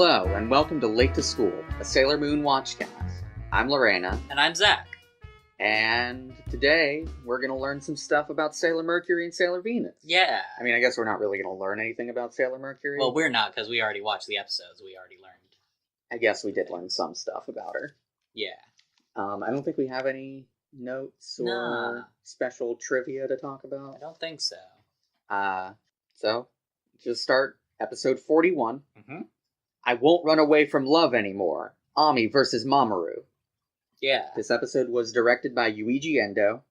Hello, and welcome to Late to School, a Sailor Moon watchcast. I'm Lorena. And I'm Zach. And today, we're going to learn some stuff about Sailor Mercury and Sailor Venus. Yeah. I mean, I guess we're not really going to learn anything about Sailor Mercury. Well, we're not, because we already watched the episodes. We already learned. I guess we did learn some stuff about her. Yeah. I don't think we have any notes or special trivia to talk about. I don't think so. So, just start episode 41. Mm-hmm. I Won't Run Away from Love Anymore. Ami versus Mamoru. Yeah. This episode was directed by Yuichi Endo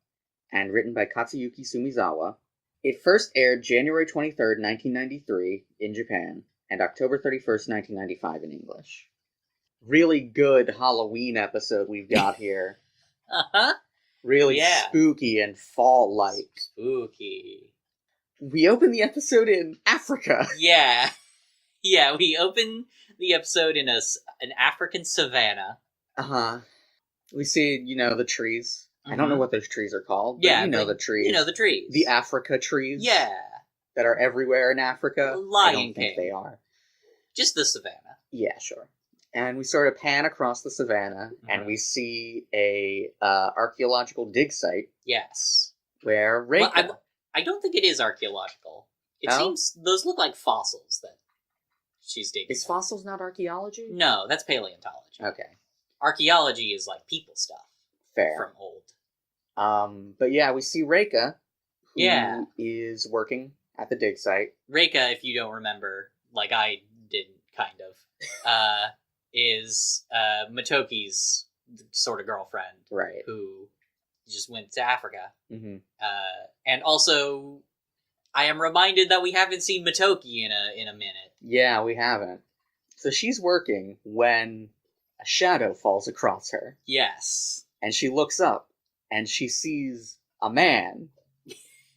and written by Katsuyuki Sumizawa. It first aired January 23rd, 1993 in Japan and October 31st, 1995 in English. Really good Halloween episode we've got here. Uh-huh. Really spooky and fall-like. Spooky. We open the episode in Africa. Yeah. Yeah, we open the episode in an African savanna. Uh-huh. We see, the trees. Mm-hmm. I don't know what those trees are called. But you know the trees. You know the trees. The Africa trees. Yeah. That are everywhere in Africa. Lion I don't King. think they are. Just the savannah. Yeah, sure. And we sort of pan across the savannah, and we see a archaeological dig site. Yes. Where Reika... Well, I don't think it is archaeological. It seems... Those look like fossils that she's digging. Is fossils not archaeology? No, that's paleontology. Okay. Archaeology is like people stuff. Fair. From old. But yeah, we see Reika, who is working at the dig site. Reika, if you don't remember, like I didn't, kind of, is Matoki's sort of girlfriend. Right. Who just went to Africa. Mm-hmm. And also, I am reminded that we haven't seen Matoki in a minute. Yeah, we haven't. So she's working when a shadow falls across her. Yes. And she looks up, and she sees a man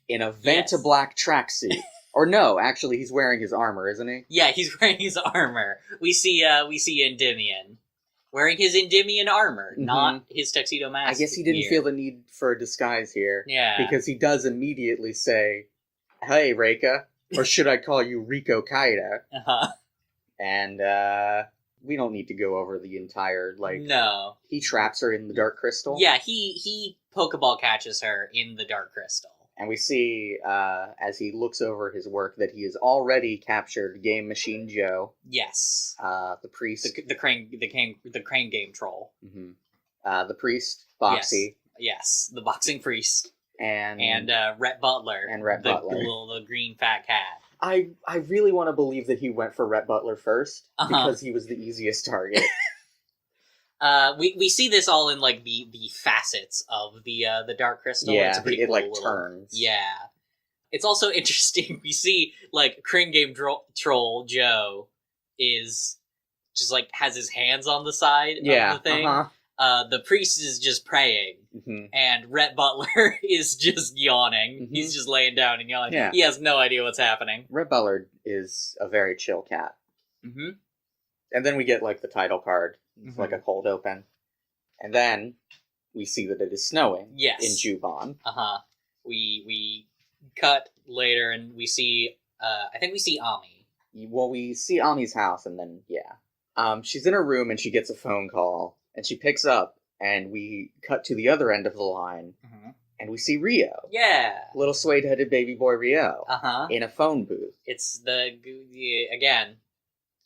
in a Vanta black tracksuit. Or no, actually, he's wearing his armor, isn't he? Yeah, he's wearing his armor. We see Endymion wearing his Endymion armor, not his tuxedo mask. I guess he didn't feel the need for a disguise here. Yeah. Because he does immediately say, "Hey, Reika," or should I call you Riko Kaida? Uh-huh. And, we don't need to go over the entire, No. He traps her in the Dark Crystal. Yeah, he Pokeball catches her in the Dark Crystal. And we see, as he looks over his work, that he has already captured Game Machine Joe. Yes. The priest. The crane game troll. Mm-hmm. The priest, Boxy. Yes, the boxing priest. And Rhett Butler. And Rhett Butler. The green fat cat. I really want to believe that he went for Rhett Butler first, because he was the easiest target. We see this all in the facets of the Dark Crystal. Yeah, it's a pretty cool turns. Yeah, it's also interesting. We see Crane Game Troll Joe is just has his hands on the side of the thing. The priest is just praying, and Rhett Butler is just yawning. He's just laying down and yawning. Yeah. He has no idea what's happening. Rhett Butler is a very chill cat. And then we get the title card. It's like a cold open. And then we see that it is snowing in Juban. We cut later and we see, I think we see Ami. Well, we see Ami's house and then, she's in her room and she gets a phone call. And she picks up and we cut to the other end of the line. And we see Ryo. Yeah. Little suede-headed baby boy Ryo. In a phone booth. It's again...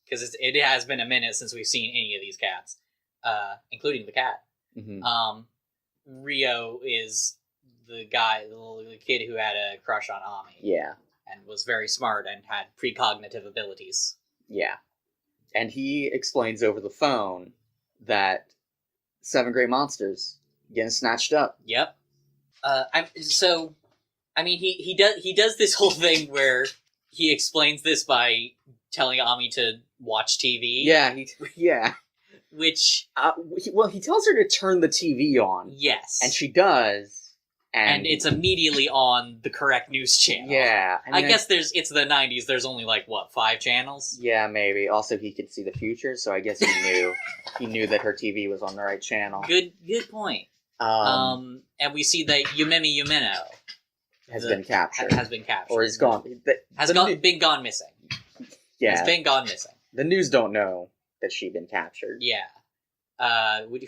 Because it has been a minute since we've seen any of these cats, including the cat. Ryo is the kid who had a crush on Ami. Yeah. And was very smart and had precognitive abilities. Yeah. And he explains over the phone that 7 great monsters getting snatched up. Yep. He does this whole thing where he explains this by telling Ami to watch TV. Yeah. Which... he tells her to turn the TV on. Yes. And she does. And it's immediately on the correct news channel. Yeah. I guess it's the 90s, there's only 5 channels? Yeah, maybe. Also, he could see the future, so I guess he knew that her TV was on the right channel. Good point. And we see that Yumemi Yumeno has been captured. Or is gone. Been gone missing. Yeah. Has been gone missing. The news don't know that she'd been captured. Yeah.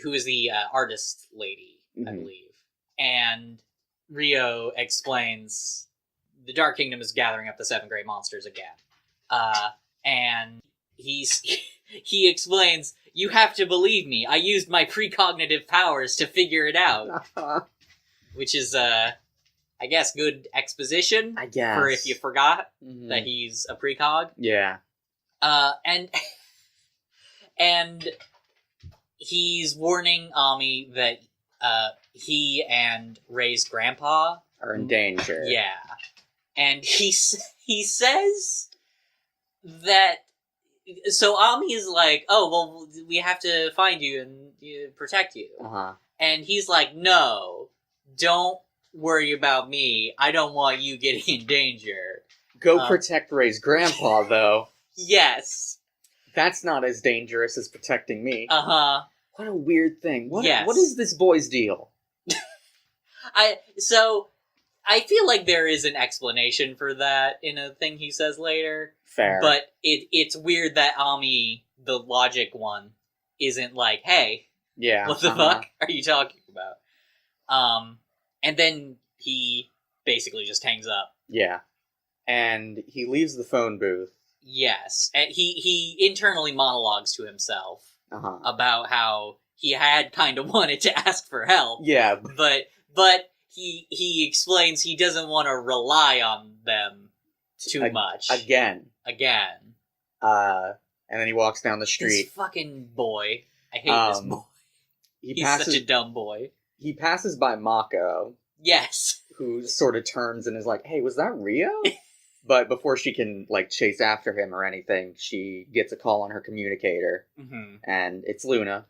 Who is the artist lady, I believe. And Ryo explains the Dark Kingdom is gathering up the 7 great monsters again. And he explains, you have to believe me, I used my precognitive powers to figure it out. Which is, I guess, good exposition. I guess. For if you forgot that he's a precog. Yeah. And he's warning Ami that he and Ray's grandpa are in danger. Yeah. And he says that... So Ami is like, oh, well, we have to find you and protect you. Uh-huh. And he's like, no, don't worry about me. I don't want you getting in danger. Go protect Ray's grandpa, though. Yes. That's not as dangerous as protecting me. Uh-huh. What a weird thing. What is this boy's deal? So, I feel like there is an explanation for that in a thing he says later. Fair. But it's weird that Ami, the logic one, isn't like, hey, what the fuck are you talking about? And then he basically just hangs up. Yeah. And he leaves the phone booth. Yes. And he internally monologues to himself about how he had kind of wanted to ask for help. Yeah. But he explains he doesn't want to rely on them too much. Again. And then he walks down the street. This fucking boy. I hate this boy. He's such a dumb boy. He passes by Mako. Yes. Who sort of turns and is like, hey, was that Ryo? But before she can, chase after him or anything, she gets a call on her communicator. And it's Luna.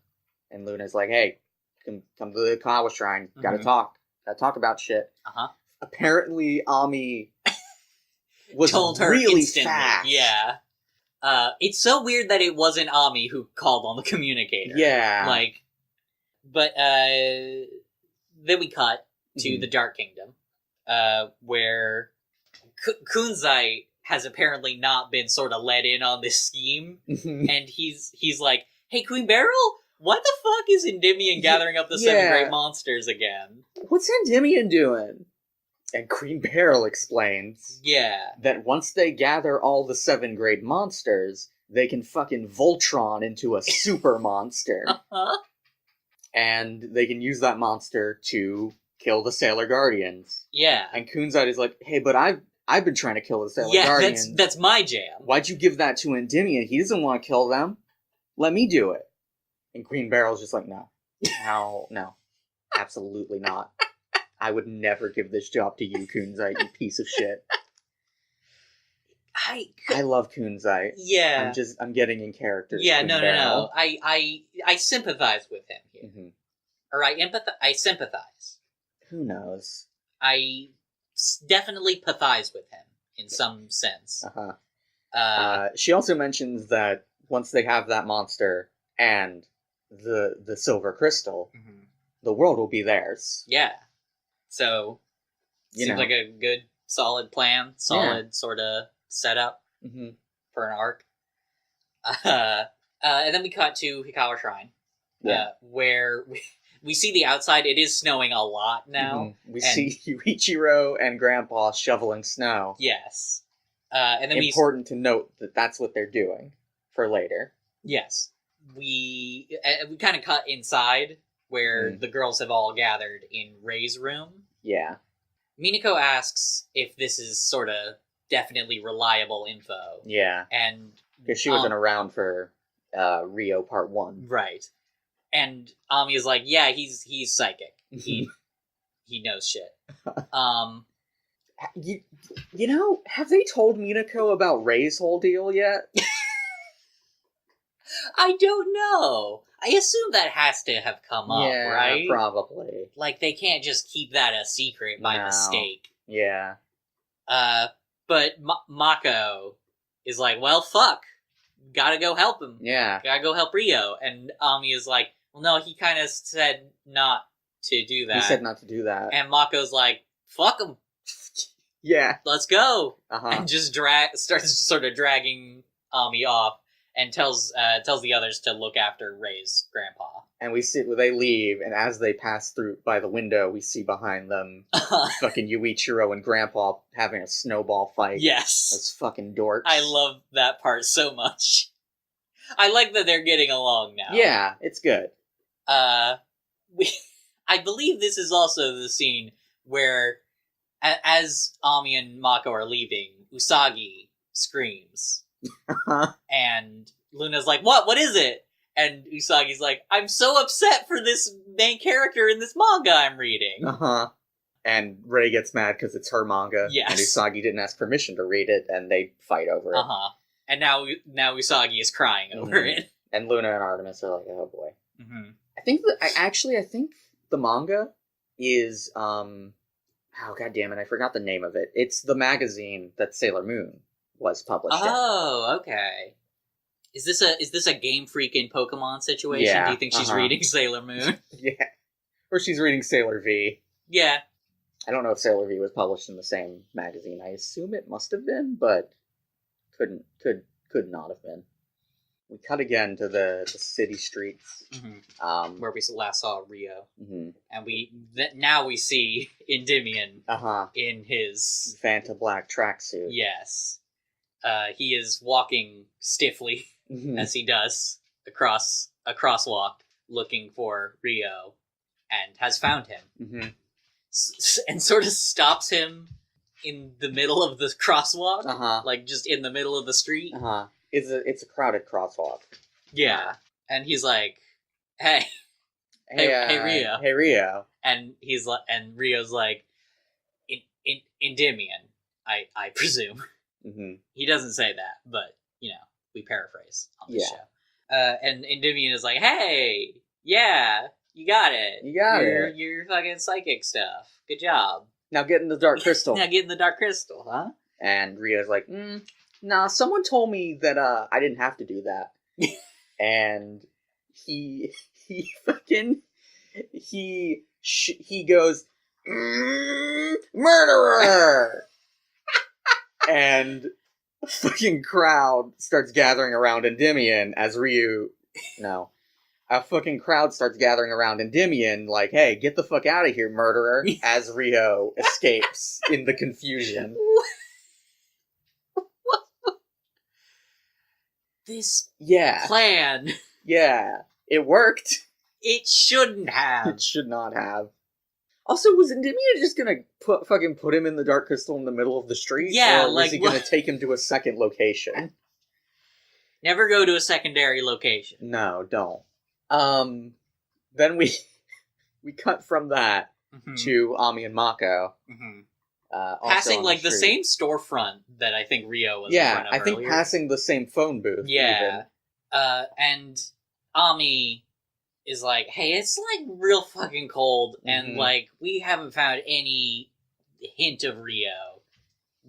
And Luna's like, hey, come to the Kawa Shrine. Gotta talk. Gotta talk about shit. Apparently, Ami was told her really instantly. fast. Yeah. It's so weird that it wasn't Ami who called on the communicator. Yeah. But then we cut to the Dark Kingdom, where Kunzai has apparently not been sort of let in on this scheme, and he's like, hey, Queen Beryl, why the fuck is Endymion gathering up the 7 great monsters again? What's Endymion doing? And Queen Beryl explains that once they gather all the 7 great monsters, they can fucking Voltron into a super monster. And they can use that monster to kill the Sailor Guardians. Yeah. And Kunzite is like, hey, but I've been trying to kill the Sailor Guardians. Yeah, that's my jam. Why'd you give that to Endymion? He doesn't want to kill them. Let me do it. And Queen Beryl's just like, no. No. Absolutely not. I would never give this job to you, Kunzite, you piece of shit. I love Kunzite. Yeah. I'm getting in character. Yeah, no. I sympathize with him here. Or I sympathize. Who knows? I definitely empathize with him in some sense. She also mentions that once they have that monster and the silver crystal, the world will be theirs. Yeah. So, seems like a good, solid plan, sort of setup for an arc. And then we cut to Hikawa Shrine, where we see the outside. It is snowing a lot now. We see Yuichiro and Grandpa shoveling snow. Yes. And then important to note that that's what they're doing for later. Yes. We kind of cut inside where the girls have all gathered in Ray's room. Yeah. Minako asks if this is sort of definitely reliable info. Yeah. And because she wasn't around for Ryo Part 1. Right. And Ami is like, yeah, he's psychic. He knows shit. You know, have they told Minako about Ray's whole deal yet? I don't know. I assume that has to have come up, right? Yeah, probably. Like, they can't just keep that a secret by mistake. Yeah. But Mako is like, well, fuck. Gotta go help him. Yeah. Gotta go help Ryo. And Ami is like, well, no, he kind of said not to do that. He said not to do that. And Mako's like, fuck him. Yeah. Let's go. And just starts sort of dragging Ami off. and tells the others to look after Rei's grandpa. And we see they leave, and as they pass through by the window, we see behind them fucking Yuichiro and Grandpa having a snowball fight. Yes. Those fucking dorks. I love that part so much. I like that they're getting along now. Yeah, it's good. I believe this is also the scene where, as Ami and Mako are leaving, Usagi screams. And Luna's like, What is it? And Usagi's like, I'm so upset for this main character in this manga I'm reading. And Rei gets mad because it's her manga. Yes. And Usagi didn't ask permission to read it, and they fight over it. And now Usagi is crying over it. And Luna and Artemis are like, oh boy. Mm-hmm. I think the manga is, oh god damn it, I forgot the name of it. It's the magazine that Sailor Moon was published in. Oh, okay. Is this a Game Freak in Pokemon situation? Yeah, Do you think she's reading Sailor Moon? Yeah. Or she's reading Sailor V. Yeah. I don't know if Sailor V was published in the same magazine. I assume it must have been, but could not have been. We cut again to the city streets. Where we last saw Ryo. And now we see Endymion in his Fanta black tracksuit. Yes. He is walking stiffly, as he does, across a crosswalk, looking for Ryo, and has found him. And sort of stops him in the middle of the crosswalk, like just in the middle of the street. It's a crowded crosswalk. Yeah, and he's like, "Hey, Ryo, hey Ryo," and Ryo's like, "Endymion, I presume." He doesn't say that, but we paraphrase on this show. And Endymion is like, "Hey, yeah, you got it. Your fucking psychic stuff. Good job. Now get in the Dark Crystal. Huh?" And Ryo's like, nah, someone told me that I didn't have to do that. And he goes, murderer! And a fucking crowd starts gathering around Endymion as a fucking crowd starts gathering around Endymion, like, hey, get the fuck out of here, murderer, as Ryo escapes in the confusion. This plan. Yeah, it worked. It shouldn't have. It should not have. Also, was Endymion just gonna put him in the Dark Crystal in the middle of the street? Yeah, or was he gonna take him to a second location? Never go to a secondary location. No, don't. Then we cut from that to Ami and Mako. Passing the same storefront that I think Ryo was in front of I think earlier. Passing the same phone booth. Yeah. And Ami is like, hey, it's real fucking cold, and we haven't found any hint of Ryo.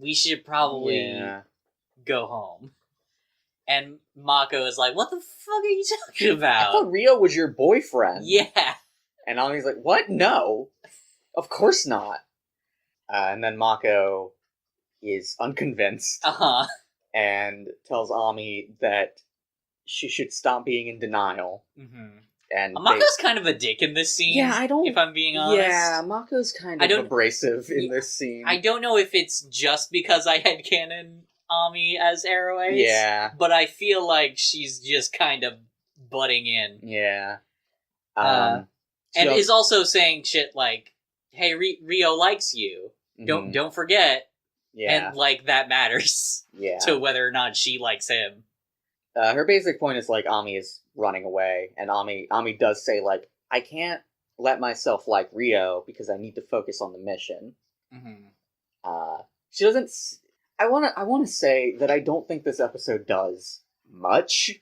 We should probably go home. And Mako is like, what the fuck are you talking about? I thought Ryo was your boyfriend. Yeah. And Ami's like, what? No. Of course not. And then Mako is unconvinced. And tells Ami that she should stop being in denial. And Mako's kind of a dick in this scene. Yeah, if I'm being honest. Yeah, Mako's kind of abrasive in this scene. I don't know if it's just because I had canon Ami as Arrow Ace. Yeah. But I feel like she's just kind of butting in. Yeah. And is also saying shit like, hey, Ryo likes you. Don't forget. Yeah. And, that matters. Yeah. To whether or not she likes him. Her basic point is, Ami is running away. And Ami does say, I can't let myself like Ryo because I need to focus on the mission. She doesn't... I want to say that I don't think this episode does much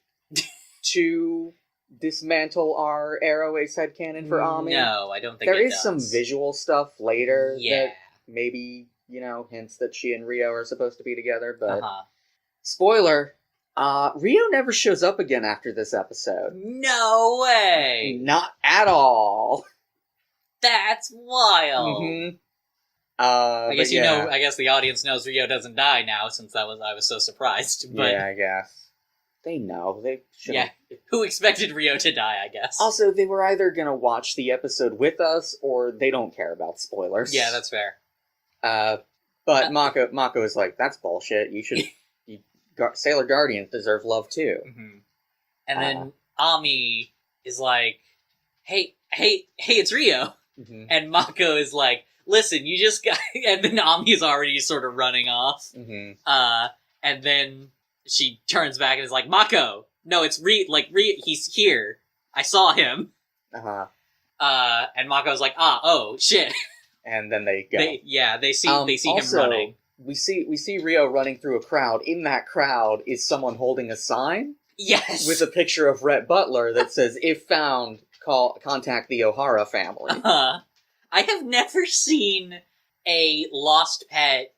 to dismantle our Arrow Ace headcanon for Ami. No, I don't think there it is does. some visual stuff later that maybe, hints that she and Ryo are supposed to be together, but spoiler, Ryo never shows up again after this episode. No way! Not at all. That's wild. I guess I guess the audience knows Ryo doesn't die now, since I was so surprised. But yeah, I guess. They know. They should. Yeah. Who expected Ryo to die, I guess. Also, they were either going to watch the episode with us, or they don't care about spoilers. Yeah, that's fair. But Mako is like, that's bullshit. You should... Sailor Guardians deserve love, too. Mm-hmm. And then Ami is like, hey, it's Ryo. Mm-hmm. And Mako is like, listen, you just got... And then Ami is already sort of running off. Mm-hmm. And then she turns back and is like, Mako! No, it's Ryo, he's here. I saw him. Uh-huh. And Mako's like, oh, shit. And then they go. They see him running. We see Ryo running through a crowd. In that crowd is someone holding a sign. Yes! With a picture of Rhett Butler that says, if found, contact the O'Hara family. I have never seen a lost pet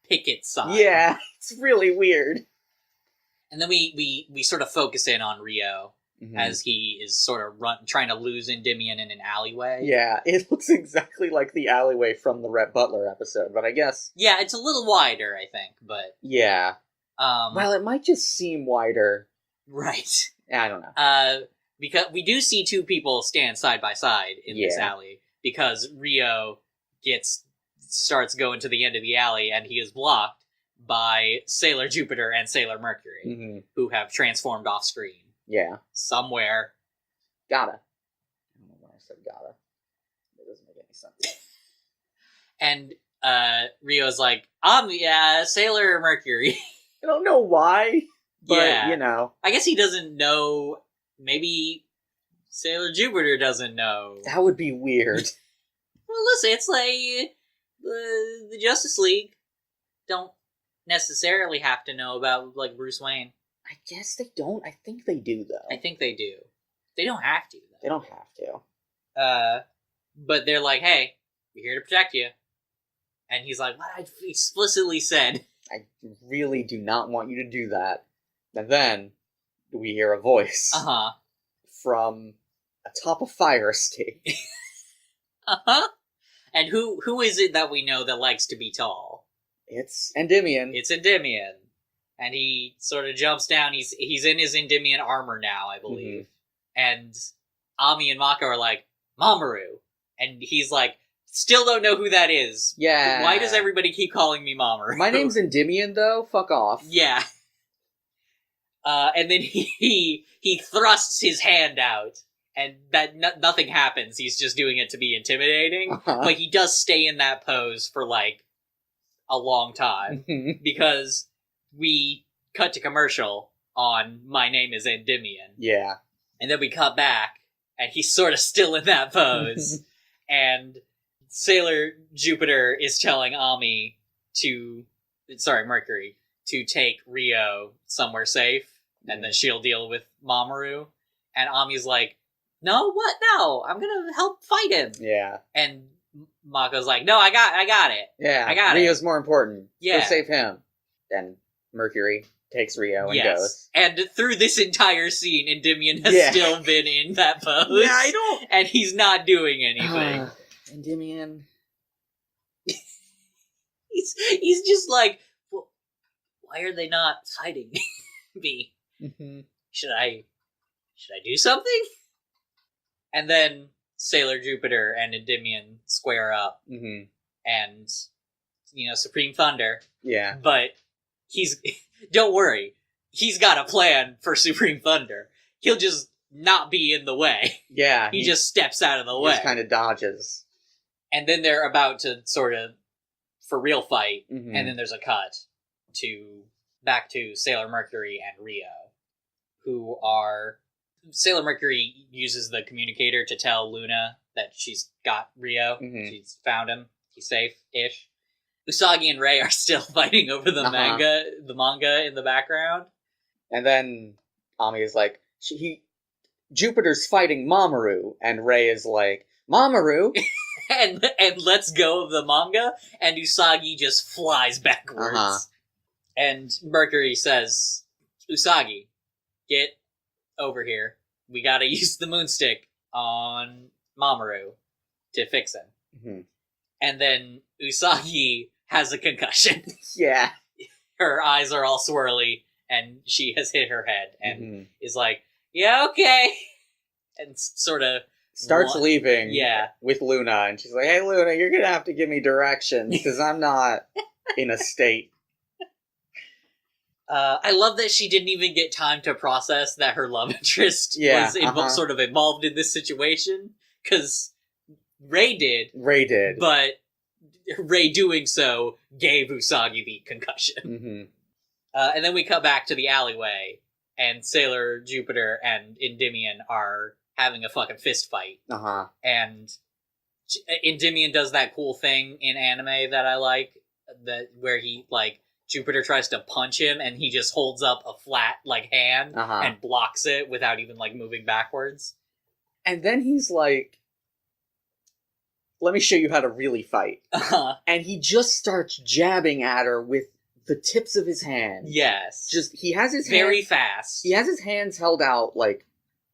picket sign. Yeah, it's really weird. And then we sort of focus in on Ryo as he is sort of trying to lose Endymion in an alleyway. Yeah, it looks exactly like the alleyway from the Rhett Butler episode, but I guess... Yeah, it's a little wider, I think, but... Yeah. Well, it might just seem wider. Right. I don't know. Because we do see two people stand side by side in this alley, because Ryo starts going to the end of the alley, and he is blocked by Sailor Jupiter and Sailor Mercury, who have transformed off screen. Yeah. Somewhere. Gotta. I don't know why I said gotta. It doesn't make any sense. And Ryo's like, Sailor Mercury. I don't know why, but, you know. I guess he doesn't know. Maybe Sailor Jupiter doesn't know. That would be weird. Well, listen, it's like the Justice League don't necessarily have to know about, like, Bruce Wayne. I guess they don't. I think they do, though. I think they do. They don't have to, though. They don't have to. But they're like, hey, we're here to protect you. And he's like, what? I explicitly said. I really do not want you to do that. And then we hear a voice. From atop a fire escape. And who is it that we know that likes to be tall? It's Endymion. It's Endymion. And he sort of jumps down. He's in his Endymion armor now, I believe. And Ami and Mako are like, Mamoru. And he's like, still don't know who that is. Yeah. Why does everybody keep calling me Mamoru? My name's Endymion, though. Fuck off. Yeah. And then he thrusts his hand out. And that nothing happens. He's just doing it to be intimidating. But he does stay in that pose for, like, a long time. Because we cut to commercial on My Name is Endymion. Yeah. And then we cut back, and he's sort of still in that pose. And Sailor Jupiter is telling Mercury, to take Ryo somewhere safe, and then she'll deal with Mamoru. And Ami's like, no, what? No, I'm gonna help fight him. Yeah. And Mako's like, no, I got it. Yeah, I got Ryo's more important. Yeah. Go save him. And Mercury takes Ryo and goes. And through this entire scene, Endymion has still been in that pose. Yeah, I don't... And he's not doing anything. Endymion... he's just like, well, why are they not fighting me? Should I do something? And then Sailor Jupiter and Endymion square up. And, Supreme Thunder. Yeah. But don't worry, he's got a plan for Supreme Thunder. He'll just not be in the way. Yeah. He just steps out of the way. Just kind of dodges. And then they're about to sort of, for real fight, and then there's a cut back to Sailor Mercury and Ryo, who are... Sailor Mercury uses the communicator to tell Luna that she's got Ryo. She's found him. He's safe-ish. Usagi and Rei are still fighting over the manga in the background. And then Ami is like, Jupiter's fighting Mamoru, and Rei is like, Mamoru? and lets go of the manga, and Usagi just flies backwards. And Mercury says, Usagi, get over here. We gotta use the moonstick on Mamoru to fix him. And then Usagi has a concussion. Yeah. Her eyes are all swirly, and she has hit her head, and is like, yeah, okay, and sort of starts leaving yeah. with Luna, and she's like, hey, Luna, you're gonna have to give me directions, because I'm not in a state. I love that she didn't even get time to process that her love interest was sort of involved in this situation, because Rei did, but Rei doing so gave Usagi the concussion. And then we cut back to the alleyway, and Sailor Jupiter and Endymion are having a fucking fist fight. And Endymion does that cool thing in anime that I like, where he, like, Jupiter tries to punch him, and he just holds up a flat, like, hand and blocks it without even, like, moving backwards. And then he's like, let me show you how to really fight. And he just starts jabbing at her with the tips of his hands. Yes. He has his very fast. He has his hands held out, like,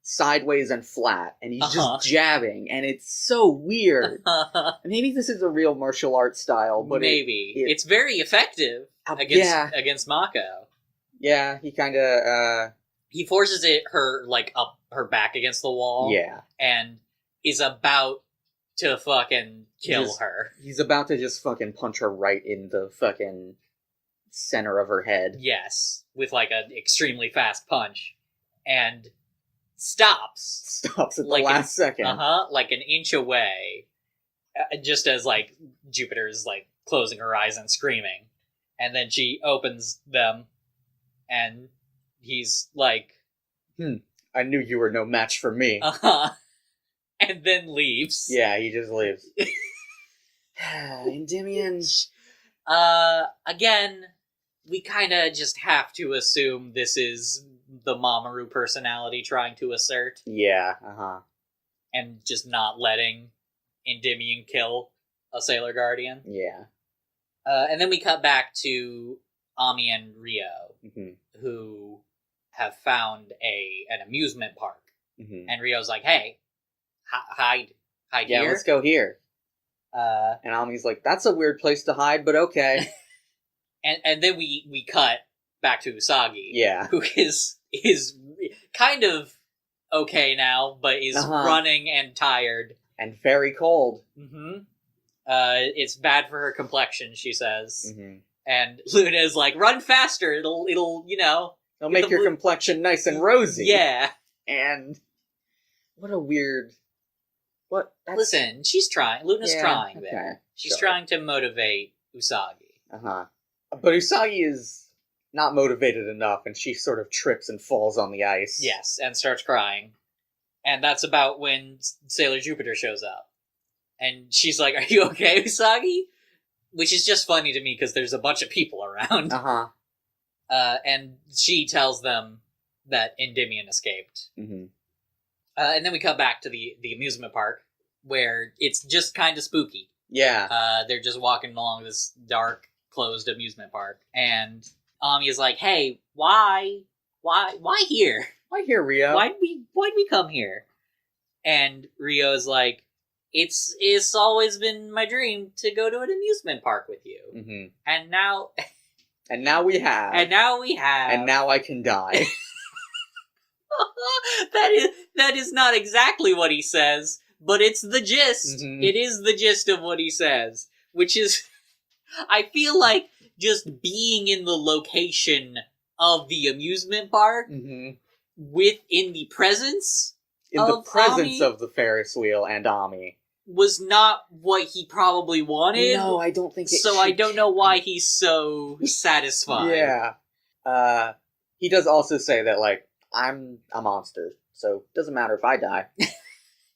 sideways and flat, and he's just jabbing, and it's so weird. Maybe this is a real martial arts style, but maybe. It's very effective against Mako. Yeah, he kind of, he forces her, like, up her back against the wall. Yeah. And is about to fucking kill her. He's about to just fucking punch her right in the fucking center of her head. Yes, with, like, an extremely fast punch. And stops at the last second. Like an inch away. Just as, like, Jupiter is, like, closing her eyes and screaming. And then she opens them, and he's like... I knew you were no match for me. And then leaves. Yeah, he just leaves. Endymion. Again, we kind of just have to assume this is the Mamoru personality trying to assert. Yeah, And just not letting Endymion kill a Sailor Guardian. Yeah. And then we cut back to Ami and Ryo, who have found an amusement park. And Ryo's like, hey, hide here. Yeah, let's go here. And Ami's like, that's a weird place to hide, but okay. and then we cut back to Usagi. Yeah. Who is kind of okay now, but is running and tired. And very cold. It's bad for her complexion, she says. And Luna's like, run faster, it'll you know... It'll make your complexion nice and rosy. Yeah. And what a weird... Listen, she's trying. Luna's trying there. She's trying to motivate Usagi. But Usagi is not motivated enough, and she sort of trips and falls on the ice. Yes, and starts crying. And that's about when Sailor Jupiter shows up. And she's like, are you okay, Usagi? Which is just funny to me, because there's a bunch of people around. And she tells them that Endymion escaped. And then we cut back to the amusement park, where it's just kind of spooky. Yeah. They're just walking along this dark, closed amusement park. And Ami is like, hey, why here? Why here, Ryo? Why'd we come here? And Ryo's like, it's always been my dream to go to an amusement park with you. And now... And now we have. And now I can die. That is not exactly what he says, but it's the gist. It is the gist of what he says, which is, I feel like just being in the location of the amusement park in the presence of the Ferris wheel and Ami was not what he probably wanted. No, I don't think so. I don't know why he's so satisfied. Yeah. He does also say that, like, I'm a monster, so it doesn't matter if I die.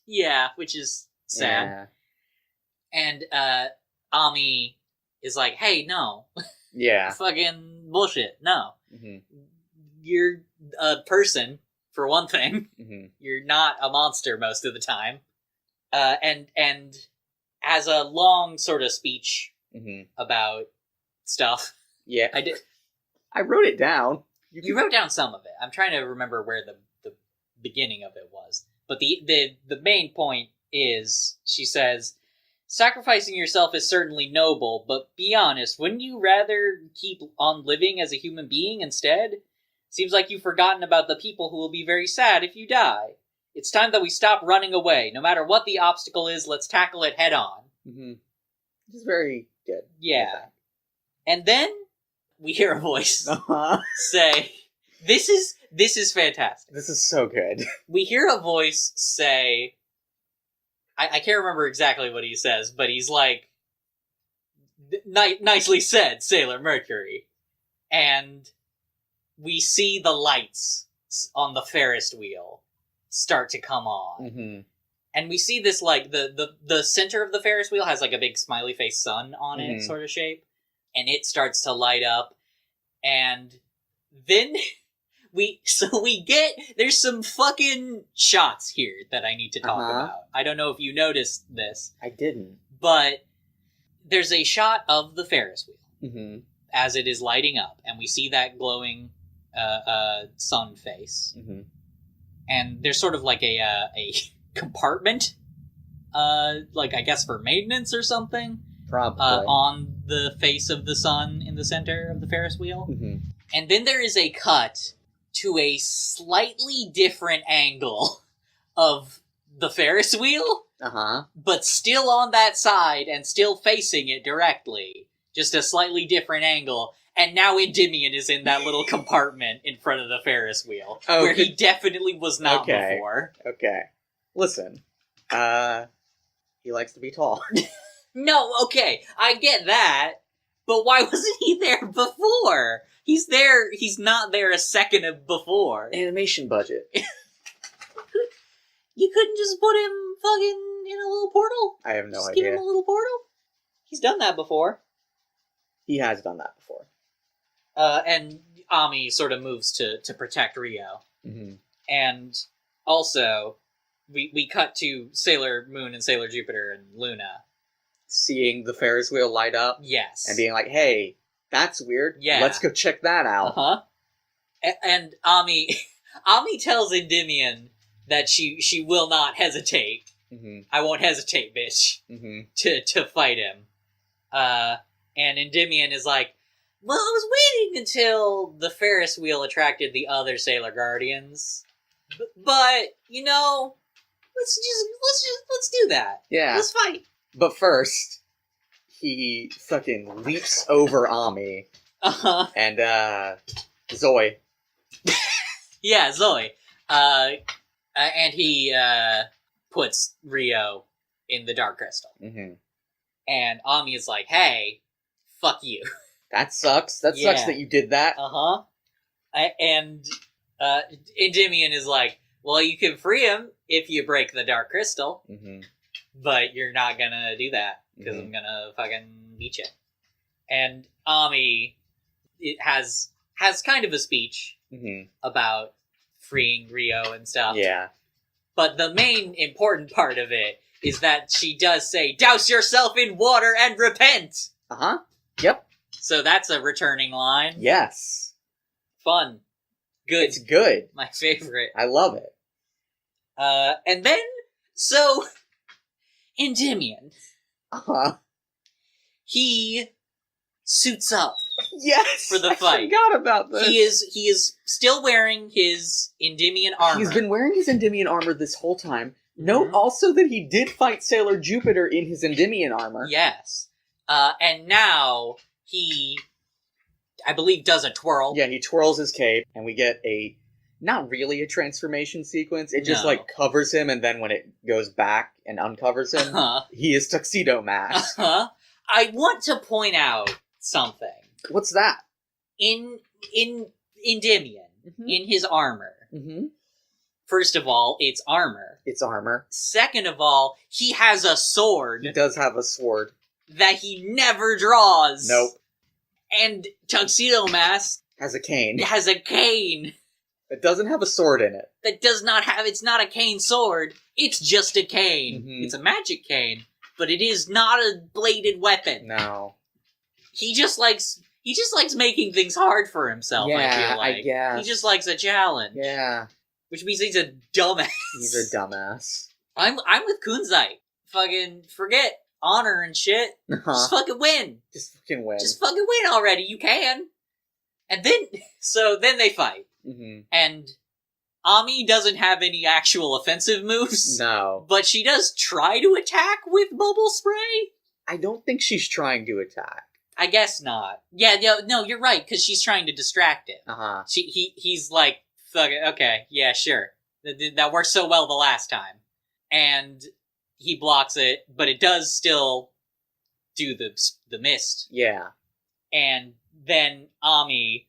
Yeah, which is sad. Yeah. And Ami is like, hey, no. Yeah. Fucking bullshit. No. You're a person, for one thing. You're not a monster most of the time. And has a long sort of speech about stuff. Yeah. I did. I wrote it down. You wrote down some of it. I'm trying to remember where the beginning of it was. But the main point is, she says, sacrificing yourself is certainly noble, but be honest, wouldn't you rather keep on living as a human being instead? Seems like you've forgotten about the people who will be very sad if you die. It's time that we stop running away. No matter what the obstacle is, let's tackle it head on. Mm-hmm. This is very good. Yeah. And then we hear a voice say, this is fantastic. This is so good. We hear a voice say, I can't remember exactly what he says, but he's like, nicely said, Sailor Mercury. And we see the lights on the Ferris wheel start to come on. Mm-hmm. And we see this, like, the center of the Ferris wheel has, like, a big smiley face sun on it, sort of shape. And it starts to light up. And then there's some fucking shots here that I need to talk about. I don't know if you noticed this. I didn't. But there's a shot of the Ferris wheel as it is lighting up. And we see that glowing sun face. Mm-hmm. And there's sort of like a compartment, like I guess for maintenance or something. Probably. On the face of the sun in the center of the Ferris wheel. Mm-hmm. And then there is a cut to a slightly different angle of the Ferris wheel. But still on that side and still facing it directly. Just a slightly different angle. And now Endymion is in that little compartment in front of the Ferris wheel. Oh, where he definitely was not before. Okay. Listen. He likes to be tall. No, okay, I get that, but why wasn't he there before? He's not there a second before. Animation budget. You couldn't just put him fucking in a little portal? I have no idea. idea. Give him a little portal? He's done that before. He has done that before. And Ami sort of moves to protect Ryo. Mm-hmm. And also, we cut to Sailor Moon and Sailor Jupiter and Luna. Seeing the Ferris wheel light up. Yes. And being like, hey, that's weird. Yeah. Let's go check that out. Uh-huh. And Ami tells Endymion that she will not hesitate. Mm-hmm. I won't hesitate, bitch. Mm-hmm. To fight him. And Endymion is like, well, I was waiting until the Ferris wheel attracted the other Sailor Guardians. But, you know, let's do that. Yeah. Let's fight. But first, he fucking leaps over Ami. And, Zoe. Yeah, Zoe. And he, puts Ryo in the Dark Crystal. Mm-hmm. And Ami is like, hey, fuck you. That sucks. That sucks that you did that. Uh-huh. And Endymion is like, well, you can free him if you break the Dark Crystal. Mm-hmm. But you're not gonna do that, because I'm gonna fucking beat you. And Ami has kind of a speech about freeing Ryo and stuff. Yeah. But the main important part of it is that she does say, douse yourself in water and repent! Uh-huh. Yep. So that's a returning line. Yes. Fun. Good. It's good. My favorite. I love it. And then, so, Endymion. He suits up. Yes! For the fight. I forgot about this. He is still wearing his Endymion armor. He's been wearing his Endymion armor this whole time. Note also that he did fight Sailor Jupiter in his Endymion armor. Yes. And now he, I believe, does a twirl. Yeah, he twirls his cape, and we get not really a transformation sequence. It just, covers him, and then when it goes back and uncovers him, he is Tuxedo Mask. I want to point out something. What's that? In Endymion, in his armor. Mm-hmm. First of all, it's armor. It's armor. Second of all, he has a sword. He does have a sword. That he never draws. Nope. And Tuxedo Mask has a cane. Has a cane. It doesn't have a sword in it. That does not have, it's not a cane sword. It's just a cane. Mm-hmm. It's a magic cane. But it is not a bladed weapon. No. He just likes making things hard for himself, I feel like. I guess. He just likes a challenge. Yeah. Which means he's a dumbass. He's a dumbass. I'm with Kunzite. Fucking forget honor and shit. Just fucking win. Just fucking win. Just fucking win already. You can. And then, so then they fight. And Ami doesn't have any actual offensive moves. No. But she does try to attack with bubble spray? I don't think she's trying to attack. I guess not. Yeah, no, you're right, because she's trying to distract him. Uh-huh. He's like, fuck it, okay, yeah, sure. That worked so well the last time. And he blocks it, but it does still do the mist. Yeah. And then Ami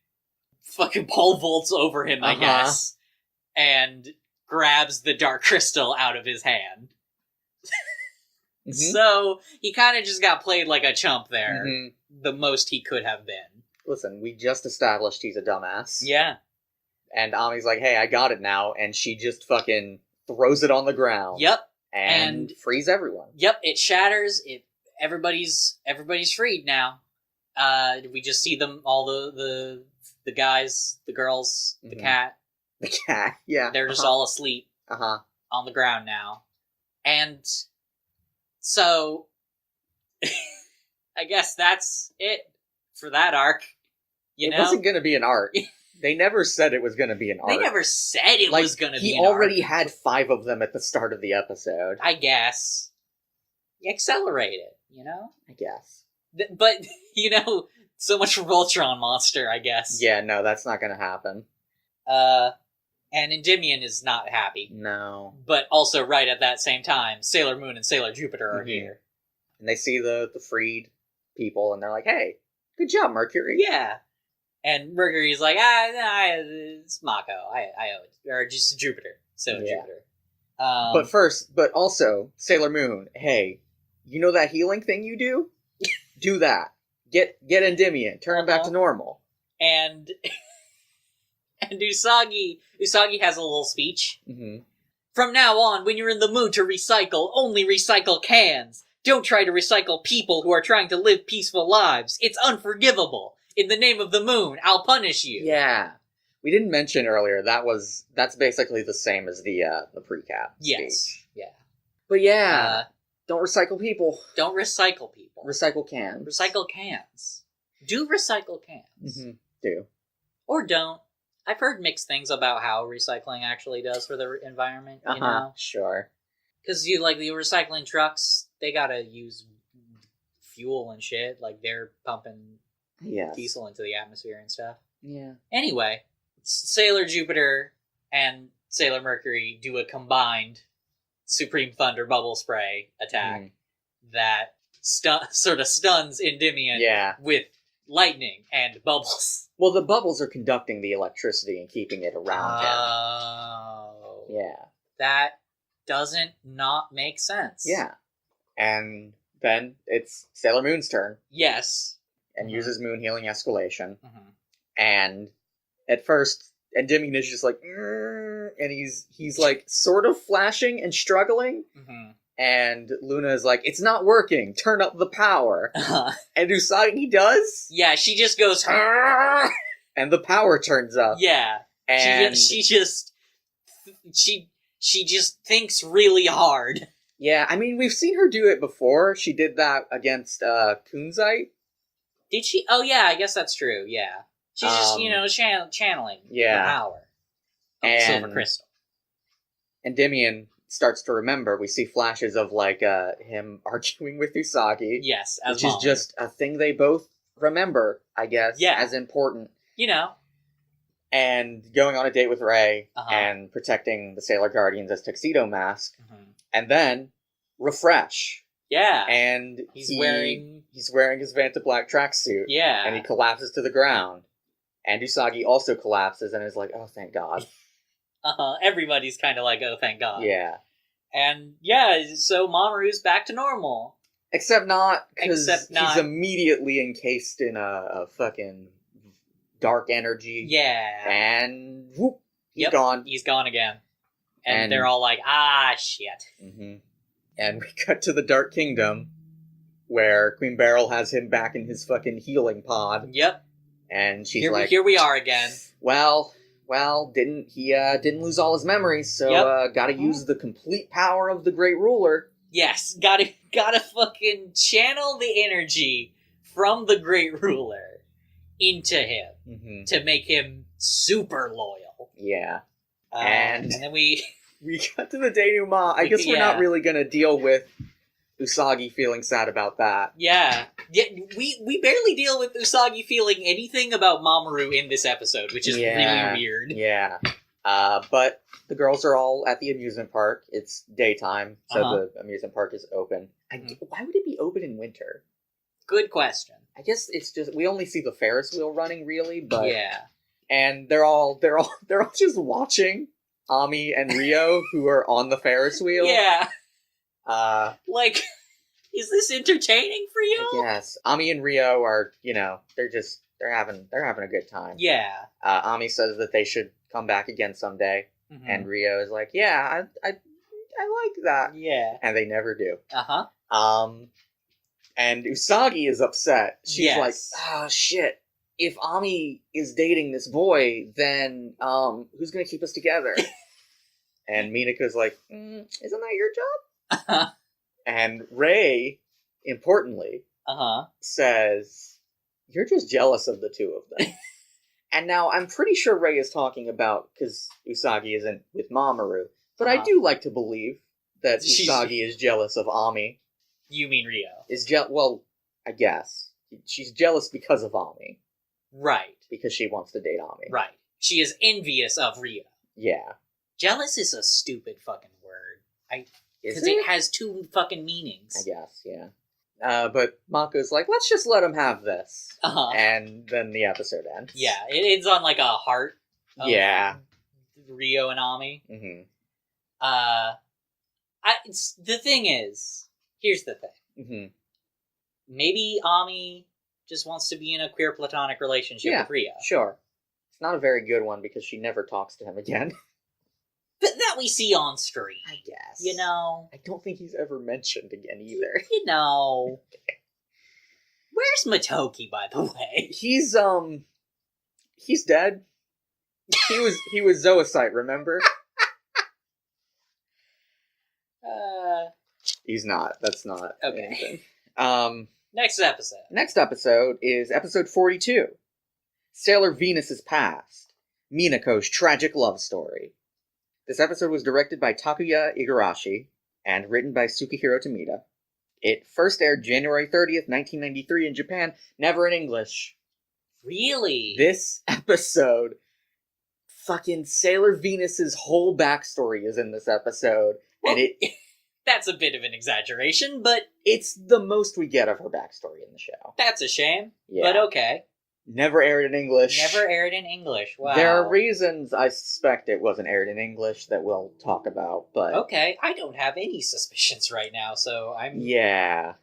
fucking pole vaults over him, I guess, and grabs the dark crystal out of his hand. So he kind of just got played like a chump there. The most he could have been. Listen, we just established he's a dumbass. Yeah. And Ami's like, hey, I got it now. And she just fucking throws it on the ground. Yep. And frees everyone. Yep, it shatters. Everybody's freed now. We just see them, all the guys, the girls, the cat. The cat, yeah. They're just all asleep on the ground now. And so, I guess that's it for that arc. You know? It wasn't going to be an arc. They never said it was going to be an arc. They never said it was going to be an arc. He already had 5 of them at the start of the episode. I guess. Accelerate it, you know? I guess. But, you know, so much for Voltron Monster, I guess. Yeah, no, that's not going to happen. And Endymion is not happy. No. But also, right at that same time, Sailor Moon and Sailor Jupiter are here. And they see the freed people, and they're like, hey, good job, Mercury. Yeah. And Mercury's like, it's Mako. I owe it. Or just Jupiter. So Jupiter. But also, Sailor Moon, hey, you know that healing thing you do? Do that. Get Endymion. Turn him back to normal. And Usagi has a little speech. From now on, when you're in the mood to recycle, only recycle cans. Don't try to recycle people who are trying to live peaceful lives. It's unforgivable. In the name of the moon, I'll punish you. Yeah. We didn't mention earlier, that's basically the same as the pre-cap speech. Yeah. But yeah, don't recycle people. Don't recycle people. Recycle cans. Recycle cans. Do recycle cans. Do. Or don't. I've heard mixed things about how recycling actually does for the environment, you know? Sure. Because the recycling trucks, they gotta use fuel and shit. Like, they're pumping diesel into the atmosphere and stuff. Yeah. Anyway, Sailor Jupiter and Sailor Mercury do a combined Supreme Thunder Bubble Spray attack that sort of stuns Endymion with lightning and bubbles. Well, the bubbles are conducting the electricity and keeping it around him. Oh. Yeah. That doesn't not make sense. Yeah. And then it's Sailor Moon's turn. Yes. And uses Moon Healing Escalation. And at first, Endymion is just like, and he's like sort of flashing and struggling. And Luna is like, it's not working. Turn up the power. And Usagi does. Yeah, she just goes, and the power turns up. Yeah. And she just thinks really hard. Yeah, I mean, we've seen her do it before. She did that against Kunzite. Did she? Oh, yeah, I guess that's true, yeah. She's just, channeling the power of the Silver Crystal. Endymion starts to remember. We see flashes of, like, him arguing with Usagi. Yes, as which is just a thing they both remember, I guess, as important. You know. And going on a date with Rei, and protecting the Sailor Guardians as Tuxedo Mask. And then, refresh. Yeah. And he's wearing his Vanta Black tracksuit. Yeah. And he collapses to the ground. And Usagi also collapses and is like, oh, thank God. Everybody's kind of like, oh, thank God. Yeah. And, yeah, so Mamoru's back to normal. Except not, because he's immediately encased in a fucking dark energy. Yeah. And, whoop, he's gone. He's gone again. And they're all like, shit. And we cut to the Dark Kingdom, where Queen Beryl has him back in his fucking healing pod. Yep. And she's here we are again. Well, didn't lose all his memories, so gotta use the complete power of the Great Ruler. Yes, gotta fucking channel the energy from the Great Ruler into him to make him super loyal. Yeah. And then we got to the denouement. I guess we're not really going to deal with Usagi feeling sad about that. Yeah, we barely deal with Usagi feeling anything about Mamoru in this episode, which is really weird. Yeah. But the girls are all at the amusement park. It's daytime, so the amusement park is open. Why would it be open in winter? Good question. I guess it's just we only see the Ferris wheel running, really. But yeah, and they're all just watching Ami and Ryo, who are on the Ferris wheel. Yeah. Like, is this entertaining for you? Yes. Ami and Ryo are, they're having a good time. Yeah. Ami says that they should come back again someday, and Ryo is like, yeah, I like that. Yeah. And they never do. Uh-huh. And Usagi is upset. She's like, oh, shit. If Ami is dating this boy, then who's gonna keep us together? And Minako's like, isn't that your job? And Ray, importantly, says, you're just jealous of the two of them. And now I'm pretty sure Ray is talking about, because Usagi isn't with Mamoru, but I do like to believe that Usagi is jealous of Ami. You mean Ryo? Well, I guess. She's jealous because of Ami. Right. Because she wants to date Ami. Right. She is envious of Ryo. Yeah. Jealous is a stupid fucking word. Because it has two fucking meanings. I guess, yeah. But Mako's like, let's just let him have this. And then the episode ends. Yeah, it ends on like a heart. Yeah. Ryo and Ami. Mm-hmm. The thing is, here's the thing. Mm-hmm. Maybe Ami just wants to be in a queer platonic relationship with Ryo. Sure. It's not a very good one because she never talks to him again. That we see on screen. I guess. You know? I don't think he's ever mentioned again either. You know. Where's Motoki, by the way? He's dead. He was Zoocyte, remember? He's not. That's not anything. Next episode. Next episode is episode 42. Sailor Venus's Past. Minako's tragic love story. This episode was directed by Takuya Igarashi and written by Tsukihiro Tomita. It first aired January 30th, 1993 in Japan, never in English. Really? This episode, fucking Sailor Venus's whole backstory is in this episode. Well, and that's a bit of an exaggeration, but it's the most we get of her backstory in the show. That's a shame, yeah. But okay. Never aired in English. Never aired in English, wow. There are reasons I suspect it wasn't aired in English that we'll talk about, but... Okay, I don't have any suspicions right now, so I'm... Yeah.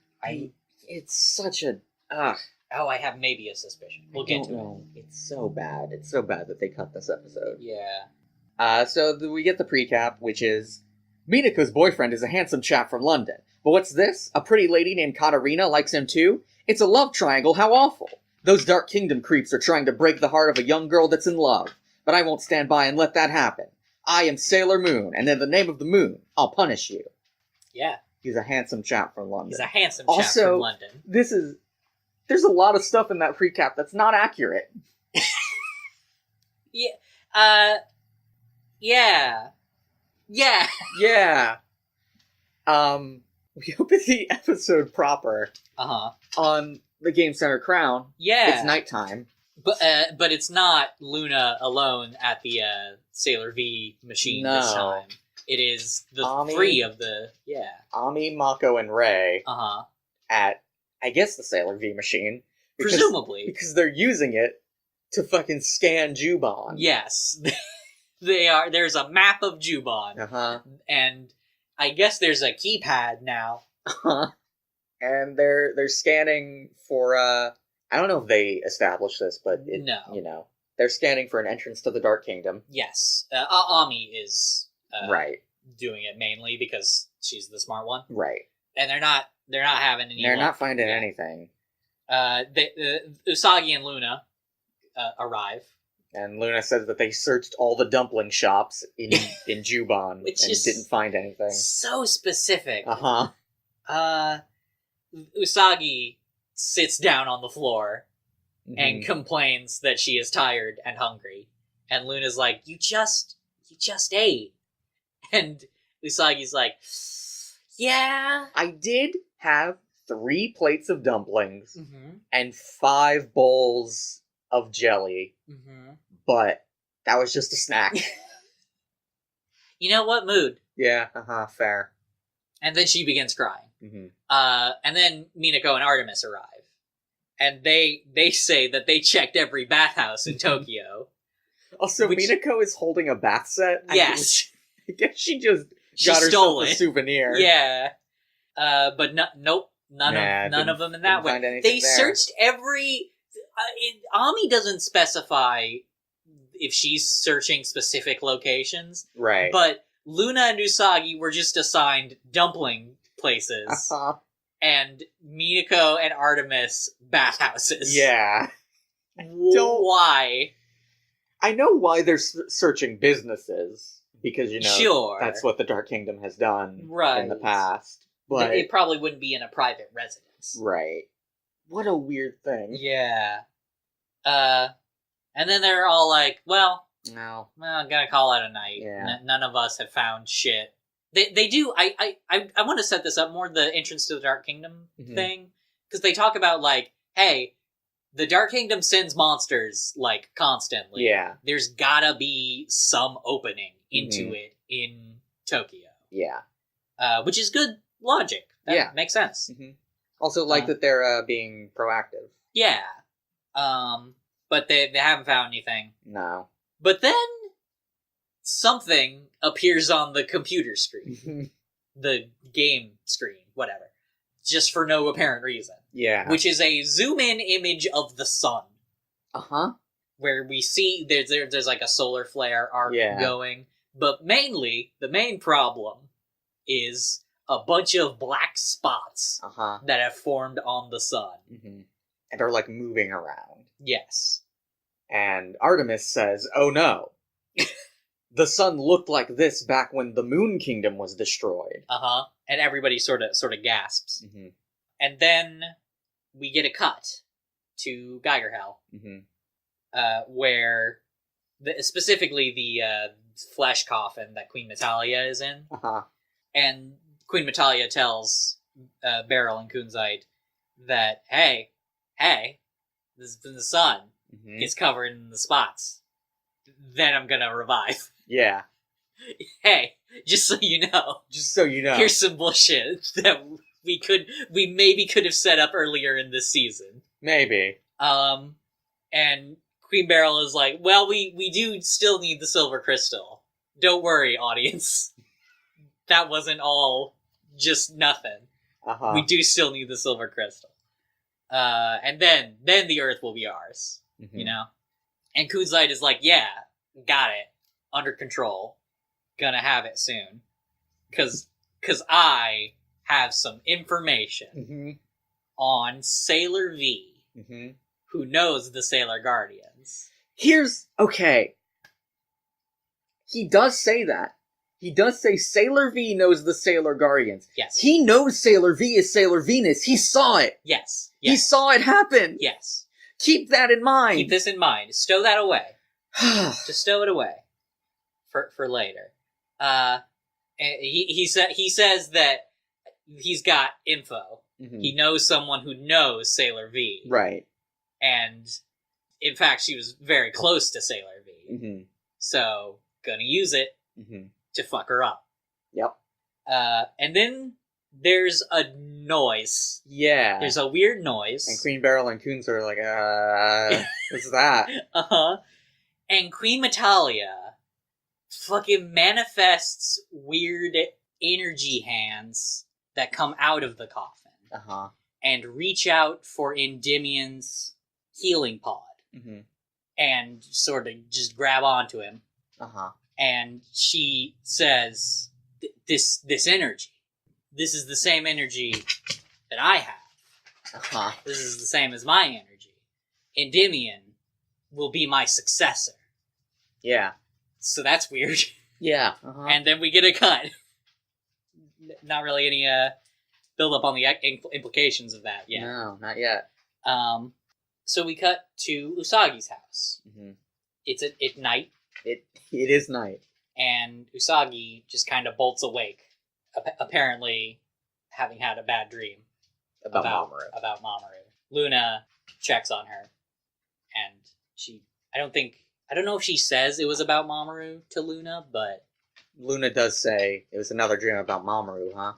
It's such a... Oh, I have maybe a suspicion. We'll get to it. It's so bad. It's so bad that they cut this episode. Yeah. So we get the precap, which is... Minako's boyfriend is a handsome chap from London. But what's this? A pretty lady named Katarina likes him too? It's a love triangle, how awful. Those Dark Kingdom creeps are trying to break the heart of a young girl that's in love. But I won't stand by and let that happen. I am Sailor Moon, and in the name of the moon, I'll punish you. Yeah. He's a handsome chap from London. He's a handsome chap from London. There's a lot of stuff in that recap that's not accurate. Yeah. Yeah. Yeah. Yeah. We open the episode proper. On the Game Center Crown. Yeah. It's nighttime. But it's not Luna alone at the Sailor V machine this time. It is the three of the... Yeah. Ami, Mako, and Ray. At, I guess, the Sailor V machine. Presumably. Because they're using it to fucking scan Juban. Yes. They are. There's a map of Juban. And I guess there's a keypad now. And they're scanning for, I don't know if they established this, but they're scanning for an entrance to the Dark Kingdom. Yes. Ami is right. doing it mainly because she's the smart one. Right. And they're not having any... They're not finding anything. Usagi and Luna arrive. And Luna says that they searched all the dumpling shops in Juban and didn't find anything. So specific. Usagi sits down on the floor and complains that she is tired and hungry. And Luna's like, you just ate. And Usagi's like, yeah. I did have 3 plates of dumplings and 5 bowls of jelly, but that was just a snack. You know what? Mood. Yeah, fair. And then she begins crying. And then Minako and Artemis arrive. And they say that they checked every bathhouse in Tokyo. Also, Minako is holding a bath set? Yes. I guess she got herself a souvenir. Yeah. But nope. None of them in that way. They searched every... Ami doesn't specify if she's searching specific locations. Right. But Luna and Usagi were just assigned dumpling places. And Minako and Artemis bathhouses. Yeah. Why? I know why they're searching businesses. Because, sure. That's what the Dark Kingdom has done in the past. But it probably wouldn't be in a private residence. Right. What a weird thing. Yeah. And then they're all like, well, I'm gonna call it a night. Yeah. None of us have found shit. They do. I want to set this up more, the entrance to the Dark Kingdom thing, because they talk about, like, hey, the Dark Kingdom sends monsters, like, constantly. Yeah. There's gotta be some opening into it in Tokyo. Yeah. Which is good logic. That makes sense. Also, that they're being proactive. Yeah. But they haven't found anything. No. But then something appears on the computer screen. The game screen, whatever. Just for no apparent reason. Yeah. Which is a zoom-in image of the sun. Where we see there's like a solar flare arc going. But mainly, the main problem is a bunch of black spots that have formed on the sun. And are, like, moving around. Yes. And Artemis says, oh no. The sun looked like this back when the Moon Kingdom was destroyed. And everybody sort of gasps. And then we get a cut to Geiger Hell. Where specifically the flesh coffin that Queen Metalia is in. And Queen Metalia tells Beryl and Kunzite that, hey, this is the sun. It's covered in the spots. Then I'm gonna revive. Yeah. Hey, just so you know. Here's some bullshit that we maybe could have set up earlier in this season. Maybe. And Queen Beryl is like, well, we do still need the silver crystal. Don't worry, audience. That wasn't all just nothing. We do still need the silver crystal. And then the Earth will be ours. And Kunzite is like, yeah, got it. Under control. Gonna have it soon. Cause I have some information on Sailor V, who knows the Sailor Guardians. Okay. He does say that. He does say Sailor V knows the Sailor Guardians. Yes. He knows Sailor V is Sailor Venus. He saw it. Yes. He saw it happen. Yes. Keep that in mind. Keep this in mind. Stow that away. Just stow it away. For later. He says that he's got info. He knows someone who knows Sailor V. Right. And, in fact, she was very close to Sailor V. So, gonna use it to fuck her up. Yep. And then there's a noise. Yeah. There's a weird noise. And Queen Beryl and Kunz are like, what's that? And Queen Metalia fucking manifests weird energy hands that come out of the coffin. And reach out for Endymion's healing pod. And sort of just grab onto him. And she says, this energy, this is the same energy that I have. This is the same as my energy. Endymion will be my successor. Yeah. So that's weird. Yeah. And then we get a cut. Not really any build up on the implications of that yet. No, not yet. So we cut to Usagi's house. It's at night. It is night. And Usagi just kind of bolts awake, apparently having had a bad dream about Mamoru. Luna checks on her, and I don't know if she says it was about Mamoru to Luna, but Luna does say it was another dream about Mamoru, huh?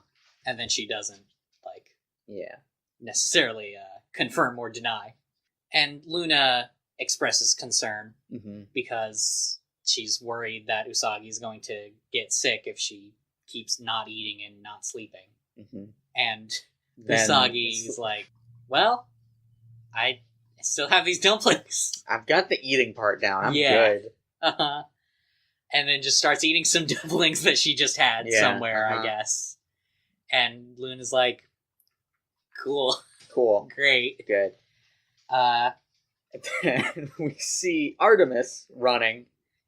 And then she doesn't, necessarily confirm or deny. And Luna expresses concern because she's worried that Usagi is going to get sick if she keeps not eating and not sleeping. And Usagi is like, well, I still have these dumplings. I've got the eating part down. I'm good. And then just starts eating some dumplings that she just had somewhere, I guess. And Luna's like, cool. Great. Good. And then we see Artemis running,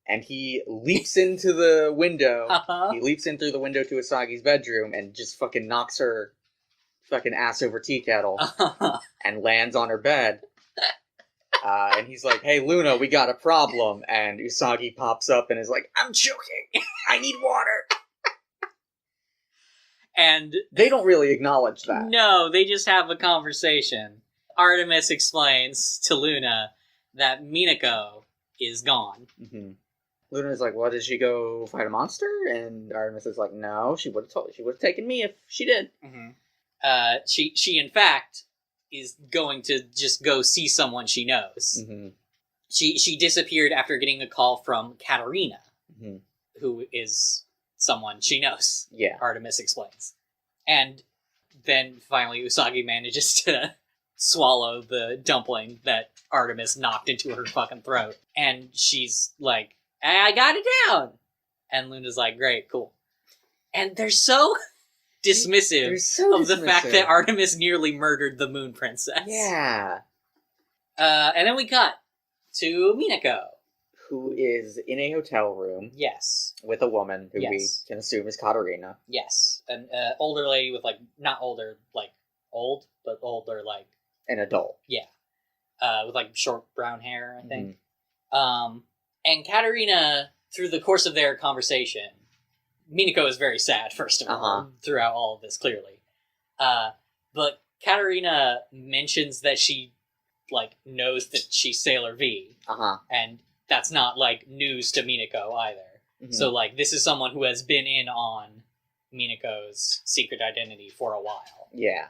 and he leaps into the window. He leaps in through the window to Usagi's bedroom and just fucking knocks her fucking ass over tea kettle and lands on her bed. And he's like, hey, Luna, we got a problem. And Usagi pops up and is like, I'm choking. I need water. And they don't really acknowledge that. No, they just have a conversation. Artemis explains to Luna that Minako is gone. Luna's like, well, did she go fight a monster? And Artemis is like, no, she would have taken me if she did. She in fact is going to just go see someone she knows. She disappeared after getting a call from Katarina, who is someone she knows. Yeah. Artemis explains. And then finally Usagi manages to swallow the dumpling that Artemis knocked into her fucking throat. And she's like, I got it down! And Luna's like, great, cool. And they're so dismissive of the fact that Artemis nearly murdered the Moon Princess. Yeah. And then we cut to Minako, who is in a hotel room. Yes. With a woman who we can assume is Katarina. Yes. An older lady with, not older, old, but older, an adult. Yeah. With, short brown hair, I think. And Katarina, through the course of their conversation, Minako is very sad, first of all, throughout all of this, clearly. But Katarina mentions that she, knows that she's Sailor V. And that's not, news to Minako either. So, this is someone who has been in on Minako's secret identity for a while. Yeah.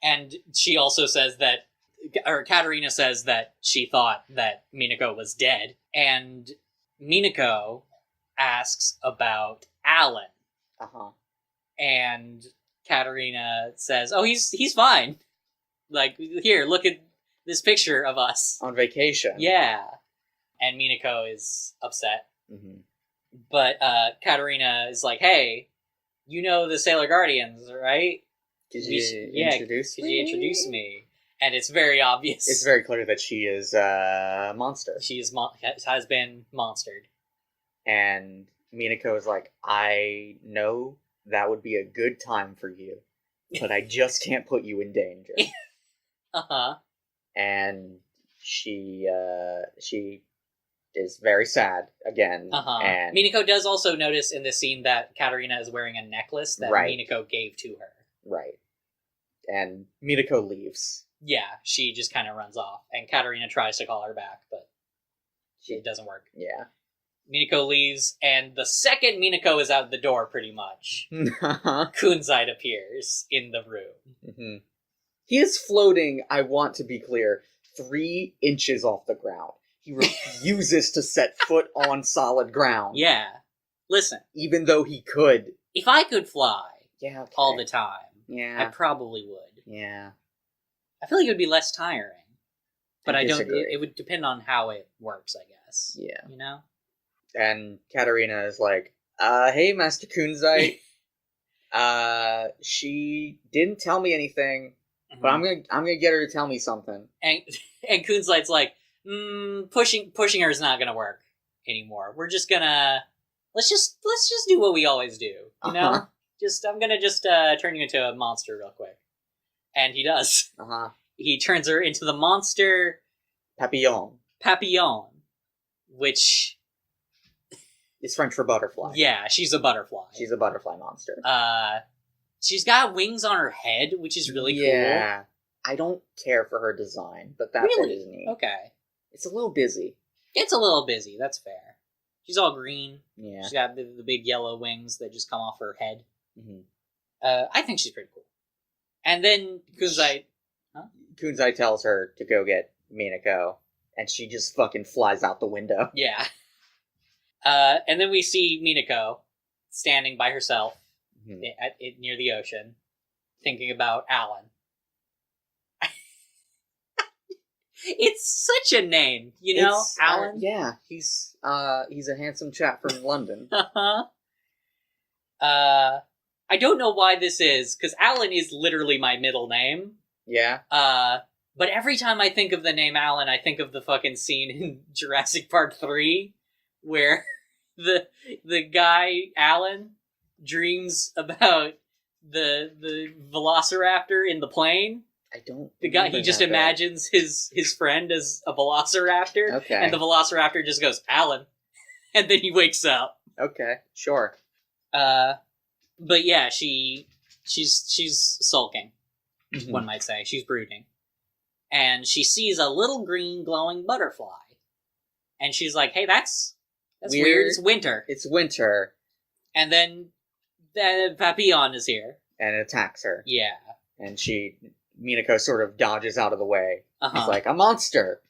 And she also says that, or Katarina says that she thought that Minako was dead. And Minako asks about Alan. And Katarina says, oh, he's fine. Here, look at this picture of us. On vacation. Yeah. And Minako is upset. But Katarina is like, hey, you know the Sailor Guardians, right? Could you introduce me? And it's very obvious. It's very clear that she is a monster. She has been monstered. And Minako is like, I know that would be a good time for you, but I just can't put you in danger. And she is very sad again. And Minako does also notice in this scene that Katarina is wearing a necklace that Minako gave to her. Right. And Minako leaves. Yeah, she just kind of runs off. And Katarina tries to call her back, but it doesn't work. Yeah. Minako leaves, and the second Minako is out the door, pretty much, Kunzite appears in the room. He is floating, I want to be clear, 3 inches off the ground. He refuses to set foot on solid ground. Yeah. Listen. Even though he could. If I could fly all the time, I probably would. Yeah. I feel like it would be less tiring. But I disagree. It would depend on how it works, I guess. Yeah. You know? And Katarina is like, hey, Master Kunzite. She didn't tell me anything, but I'm gonna get her to tell me something. And Kunzite's like, pushing her is not gonna work anymore. We're just gonna let's just do what we always do. You know? I'm gonna turn you into a monster real quick. And he does. He turns her into the monster Papillon. Which It's French for butterfly. Yeah, she's a butterfly. She's a butterfly monster. She's got wings on her head, which is really cool. Yeah. I don't care for her design, but that part is neat. Okay. It's a little busy. It's a little busy, that's fair. She's all green. Yeah. She's got the big yellow wings that just come off her head. Mm-hmm. I think she's pretty cool. And then Kunzai... Huh? Kunzai tells her to go get Minako, and she just fucking flies out the window. Yeah. And then we see Minako standing by herself near the ocean, thinking about Alan. It's such a name, you know, Alan. Yeah, he's a handsome chap from London. I don't know why this is, because Alan is literally my middle name. Yeah. But every time I think of the name Alan, I think of the fucking scene in Jurassic Park 3, where the guy, Alan, dreams about the Velociraptor in the plane. I don't. The guy, he just imagines his friend as a Velociraptor. Okay. And the Velociraptor just goes, Alan. And then he wakes up. Okay, sure. But yeah, she's sulking, one might say. She's brooding. And she sees a little green glowing butterfly. And she's like, hey, that's weird. It's winter. It's winter. And then Papillon is here. And attacks her. Yeah. And Minako sort of dodges out of the way. He's like, a monster!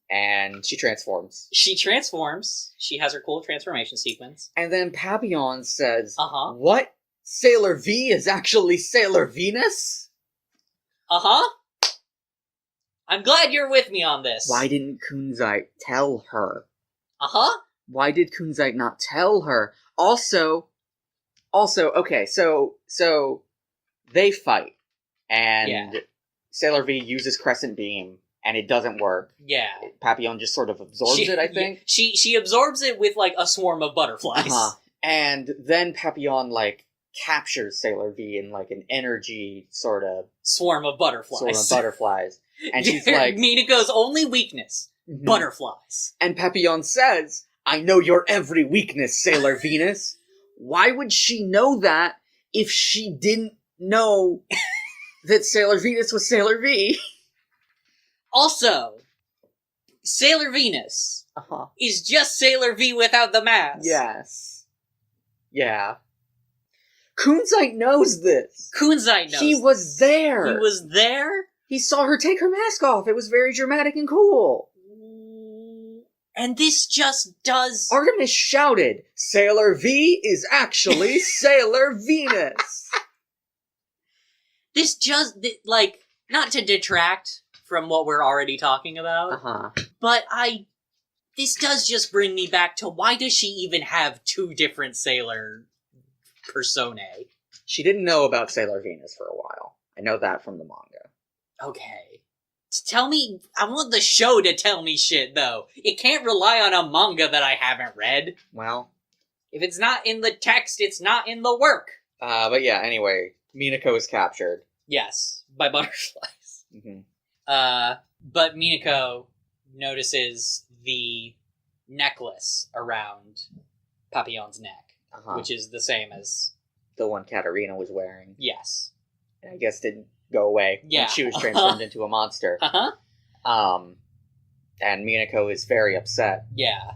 And she transforms. She transforms. She has her cool transformation sequence. And then Papillon says, what? Sailor V is actually Sailor Venus? I'm glad you're with me on this. Why didn't Kunzite tell her? Why did Kunzite not tell her? Also, okay, so they fight, and Sailor V uses Crescent Beam, and it doesn't work. Yeah. Papillon just sort of absorbs it, I think. Yeah. She absorbs it with, like, a swarm of butterflies. And then Papillon, like, captures Sailor V in, like, an energy sort of... Swarm of butterflies. And she's like... Minako's only weakness, butterflies. And Papillon says, I know your every weakness, Sailor Venus. Why would she know that if she didn't know that Sailor Venus was Sailor V? Also, Sailor Venus is just Sailor V without the mask. Yes. Yeah. Kunzite knows this. He was there. He was there? He saw her take her mask off. It was very dramatic and cool. And this just does... Artemis shouted, Sailor V is actually Sailor Venus. This just, like, not to detract from what we're already talking about, but this does just bring me back to why does she even have two different Sailor personae? She didn't know about Sailor Venus for a while. I know that from the manga. Okay. Tell me, I want the show to tell me shit, though. It can't rely on a manga that I haven't read. Well. If it's not in the text, it's not in the work. But yeah, anyway, Minako is captured. Yes, by butterflies. But Minako notices the necklace around Papillon's neck, which is the same as... the one Katarina was wearing. Yes. And I guess didn't go away when she was transformed into a monster. And Minako is very upset. Yeah.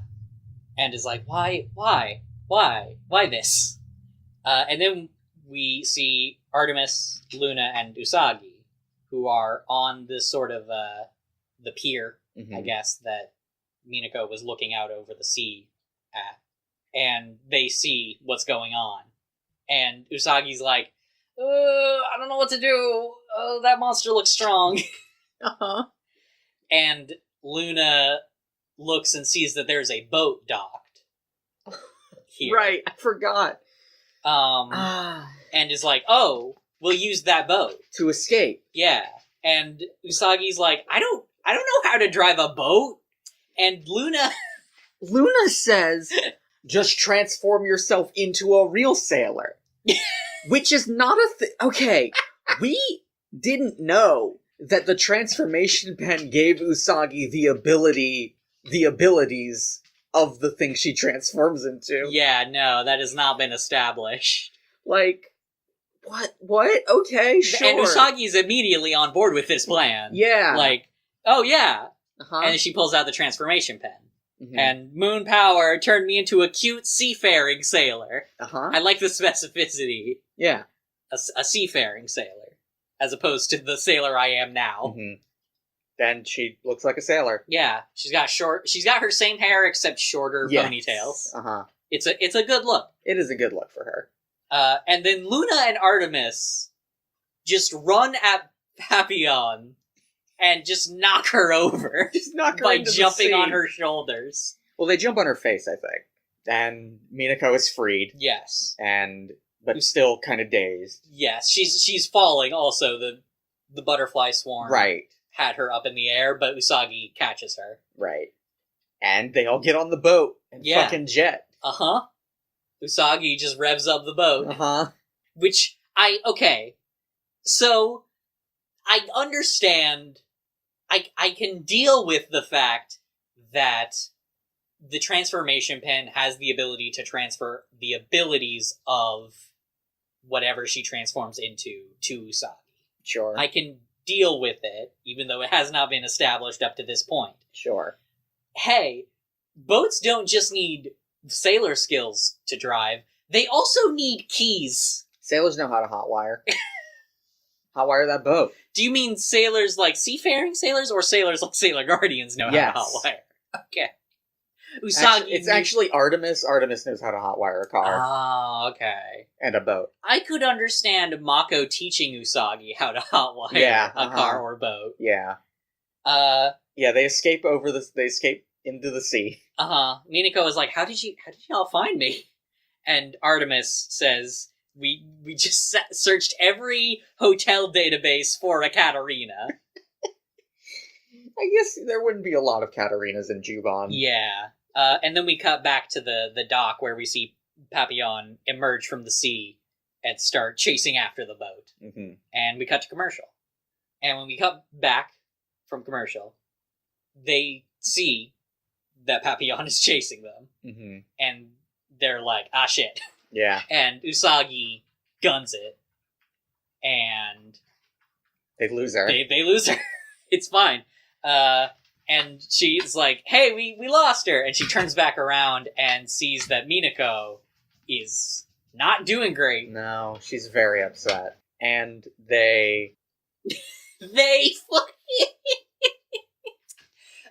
And is like, why this? And then we see Artemis, Luna, and Usagi, who are on this sort of, the pier, I guess, that Minako was looking out over the sea at. And they see what's going on. And Usagi's like, I don't know what to do. That monster looks strong. And Luna looks and sees that there's a boat docked here. Right, I forgot. And is like, oh, we'll use that boat to escape. Yeah. And Usagi's like, I don't know how to drive a boat. And Luna says, just transform yourself into a real sailor. Which is not a thing. Okay, we didn't know that the transformation pen gave Usagi the abilities of the thing she transforms into. Yeah, no, that has not been established. Like, what? Okay, sure. And Usagi's immediately on board with this plan. Yeah. Like, oh yeah. Uh-huh. And then she pulls out the transformation pen. Mm-hmm. And moon power turned me into a cute seafaring sailor. Uh-huh. I like the specificity. Yeah. A seafaring sailor. As opposed to the sailor I am now. Mm-hmm. Then she looks like a sailor. Yeah. She's got her same hair except shorter ponytails. Uh-huh. It's a good look. It is a good look for her. And then Luna and Artemis just run at Papillon and just knock her over. Just knock her by into jumping the sea. on her shoulders. Well, they jump on her face, I think. And Minako is freed. Yes. But still kind of dazed. Yes, she's falling also. The butterfly swarm had her up in the air, but Usagi catches her. Right. And they all get on the boat and fucking jet. Uh-huh. Usagi just revs up the boat. Uh-huh. Which, okay. So, I understand, I can deal with the fact that the transformation pen has the ability to transfer the abilities of whatever she transforms into to Usagi. Sure. I can deal with it, even though it has not been established up to this point. Sure. Hey, boats don't just need sailor skills to drive, they also need keys. Sailors know how to hotwire. Hotwire that boat. Do you mean sailors like seafaring sailors, or sailors like Sailor Guardians know how to hotwire? Okay. Usagi... Actually Artemis. Artemis knows how to hotwire a car. Oh, okay. And a boat. I could understand Mako teaching Usagi how to hotwire a car or boat. Yeah. Yeah, they escape they escape into the sea. Minako is like, how did y'all find me? And Artemis says, we just searched every hotel database for a Katarina. I guess there wouldn't be a lot of Katarinas in Juban. Yeah. And then we cut back to the dock where we see Papillon emerge from the sea and start chasing after the boat. Mm-hmm. And we cut to commercial. And when we cut back from commercial, they see that Papillon is chasing them. Mm-hmm. And they're like, ah, shit. Yeah. And Usagi guns it. And... they lose her. They lose her. It's fine. And she's like, hey, we lost her. And she turns back around and sees that Minako is not doing great. No, she's very upset. And they... they fucking...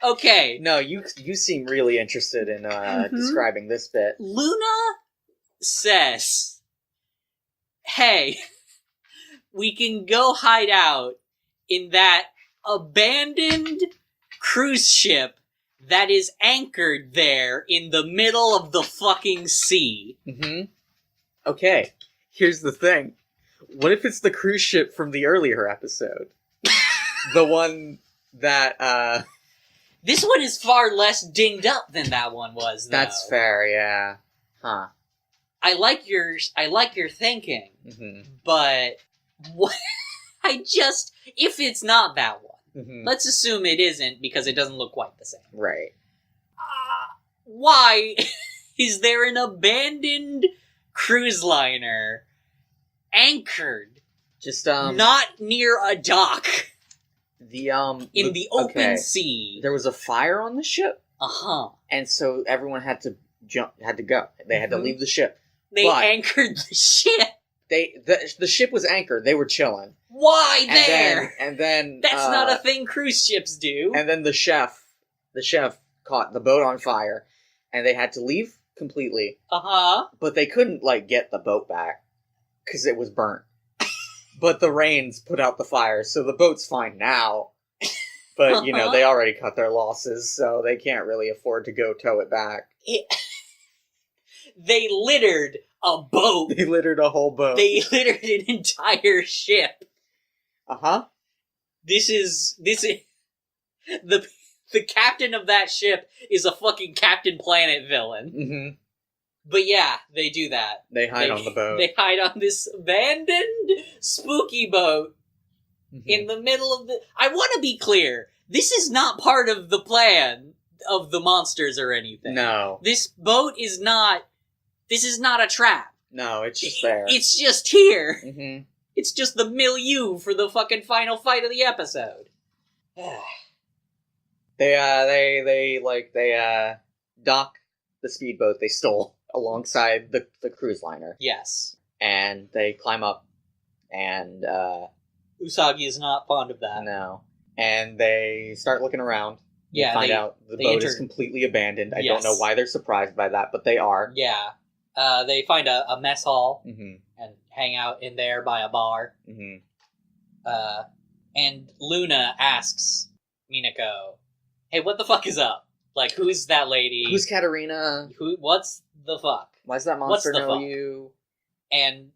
Okay. No, you seem really interested in describing this bit. Luna says, hey, we can go hide out in that abandoned cruise ship that is anchored there in the middle of the fucking sea. Mm-hmm. Okay, here's the thing. What if it's the cruise ship from the earlier episode? The one that, This one is far less dinged up than that one was, though. That's fair, yeah. Huh. I like your thinking, but if it's not that one, let's assume it isn't because it doesn't look quite the same. Right. Why is there an abandoned cruise liner anchored just not near a dock? In the open sea. There was a fire on the ship. And so everyone had to go. They had to leave the ship. They anchored the ship. The ship was anchored. They were chilling. Why there? And then that's not a thing cruise ships do. And then the chef caught the boat on fire, and they had to leave completely. But they couldn't get the boat back because it was burnt. But the rains put out the fire, so the boat's fine now. But they already cut their losses, so they can't really afford to go tow it back. They littered a boat. They littered a whole boat. They littered an entire ship. This is the captain of that ship is a fucking Captain Planet villain. Mm-hmm. But yeah, they do that. They hide on the boat. They hide on this abandoned, spooky boat in the middle of the... I want to be clear. This is not part of the plan of the monsters or anything. No. This boat is not... This is not a trap. No, it's just there. It's just here. Mm-hmm. It's just the milieu for the fucking final fight of the episode. They dock the speedboat they stole alongside the cruise liner. Yes. And they climb up, and Usagi is not fond of that. No. And they start looking around. Yeah, find out the boat is completely abandoned. I don't know why they're surprised by that, but they are. Yeah. They find a mess hall mm-hmm. and hang out in there by a bar. Mm-hmm. And Luna asks Minako, "Hey, what the fuck is up? Like, who's that lady? Who's Katarina? What's the fuck? Why does that monster know fuck?" you?" And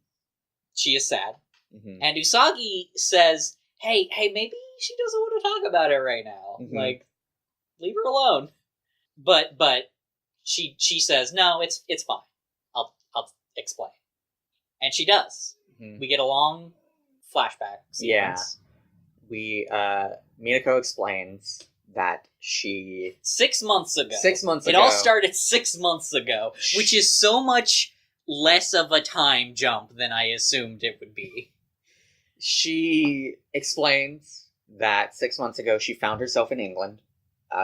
she is sad. Mm-hmm. And Usagi says, hey, maybe she doesn't want to talk about it right now. Mm-hmm. Like, leave her alone. But she says, no, it's fine. I'll explain. And she does. Mm-hmm. We get a long flashback sequence. Yeah. Minako explains that she... 6 months ago. 6 months ago. It all started 6 months ago, which is so much less of a time jump than I assumed it would be. She explains that 6 months ago she found herself in England,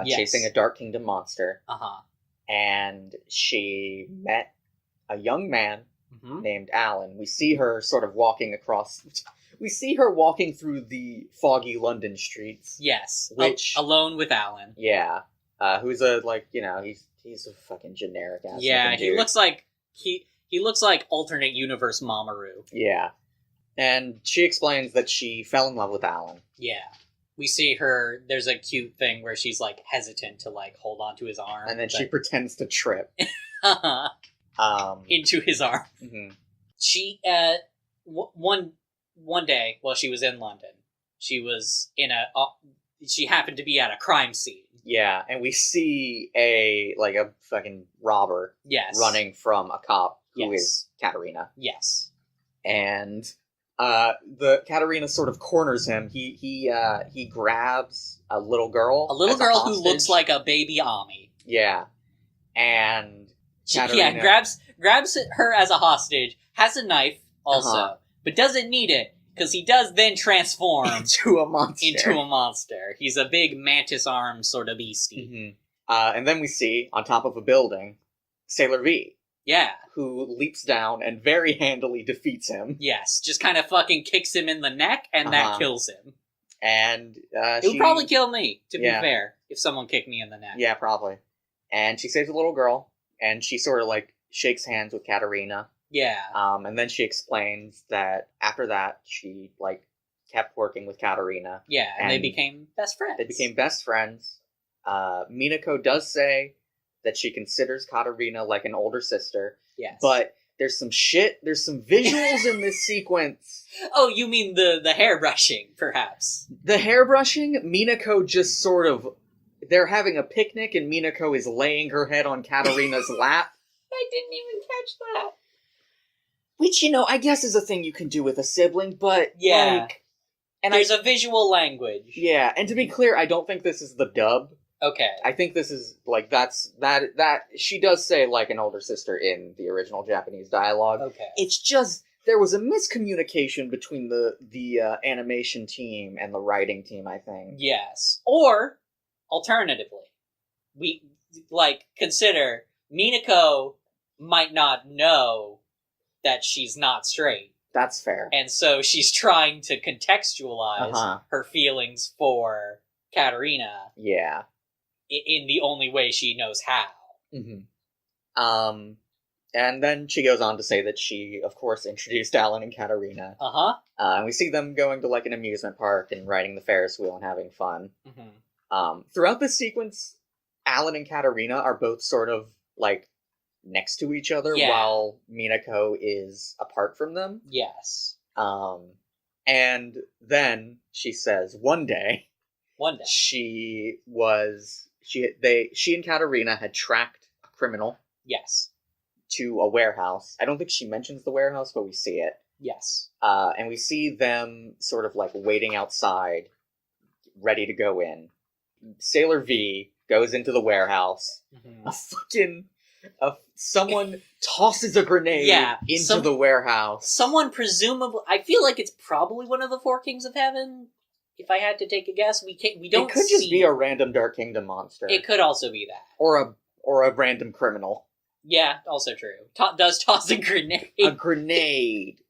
chasing a Dark Kingdom monster. Uh-huh. And she met a young man named Alan. We see her sort of walking across... We see her walking through the foggy London streets. Yes. Which... alone with Alan. Yeah. Who's he's a fucking generic ass. Yeah, he dude. looks like... He looks like alternate universe Mamoru. Yeah. And she explains that she fell in love with Alan. Yeah. We see her, there's a cute thing where she's, like, hesitant to, like, hold on to his arm. And then she pretends to trip. Into his arm. Mm-hmm. She, one day, while she was in London, she was in she happened to be at a crime scene. Yeah, and we see a fucking robber running from a cop who is Katarina. Yes. And the Katarina sort of corners him. He grabs a little girl. A little girl who looks like a baby Ami. Yeah. And Katarina... Yeah, grabs her as a hostage, has a knife also, but doesn't need it. Because he does then transform into a monster. He's a big mantis arm sort of beastie. Mm-hmm. And then we see, on top of a building, Sailor V. Yeah. Who leaps down and very handily defeats him. Yes, just kind of fucking kicks him in the neck, and that kills him. And it would probably kill me, to be fair, if someone kicked me in the neck. Yeah, probably. And she saves a little girl, and she sort of, shakes hands with Katarina. Yeah. And then she explains that after that, she, kept working with Katarina. Yeah, and they became best friends. They became best friends. Minako does say that she considers Katarina like an older sister. Yes. But there's some visuals in this sequence. Oh, you mean the hairbrushing, perhaps? The hairbrushing? Minako just sort of... They're having a picnic, and Minako is laying her head on Katarina's lap. I didn't even catch that. Which, I guess is a thing you can do with a sibling, but, and there's a visual language. Yeah, and to be clear, I don't think this is the dub. Okay. I think this is, that she does say, an older sister in the original Japanese dialogue. Okay. It's just, there was a miscommunication between the animation team and the writing team, I think. Yes. Or, alternatively, we, consider Minako might not know that she's not straight. That's fair. And so she's trying to contextualize her feelings for Katarina. Yeah. In the only way she knows how. Mm-hmm. And then she goes on to say that she, of course, introduced Alan and Katarina. And we see them going to, an amusement park and riding the Ferris wheel and having fun. Mm-hmm. Throughout this sequence, Alan and Katarina are both sort of, next to each other while Minako is apart from them. Yes. And then she says one day she and Katarina had tracked a criminal. Yes. To a warehouse. I don't think she mentions the warehouse, but we see it. Yes. And we see them sort of waiting outside, ready to go in. Sailor V goes into the warehouse. Someone tosses a grenade into the warehouse. Someone presumably... I feel like it's probably one of the four kings of heaven. If I had to take a guess, we don't. It could just be a random Dark Kingdom monster. It could also be that, or a random criminal. Yeah, also true. Does toss a grenade? A grenade.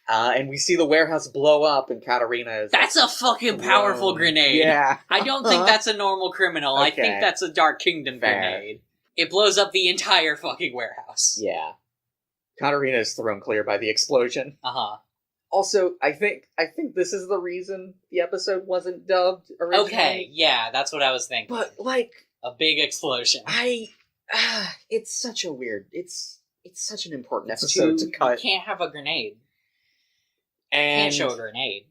And we see the warehouse blow up, and Katarina is. That's a fucking powerful grenade. Yeah. I don't think that's a normal criminal. Okay. I think that's a Dark Kingdom grenade. It blows up the entire fucking warehouse. Yeah. Katarina is thrown clear by the explosion. Also, I think this is the reason the episode wasn't dubbed originally. Okay, yeah, that's what I was thinking. But, like... a big explosion. It's such a weird... It's such an important episode to cut. You can't have a grenade. And you can't show a grenade.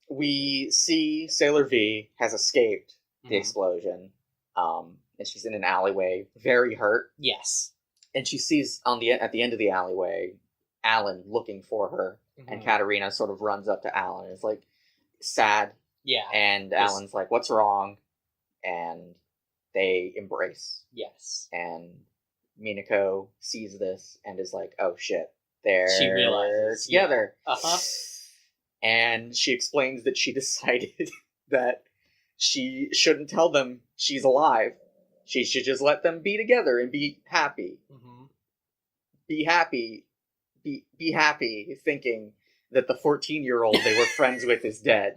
We see Sailor V has escaped the explosion. And she's in an alleyway, very hurt. Yes. And she sees at the end of the alleyway, Alan looking for her. And Katarina sort of runs up to Alan and is like, sad. Yeah. And Alan's like, what's wrong? And they embrace. Yes. And Minako sees this and is like, oh shit, they're together. Yeah. And she explains that she decided that she shouldn't tell them she's alive. She should just let them be together and be happy. Be happy. Be happy thinking that the 14-year-old they were friends with is dead.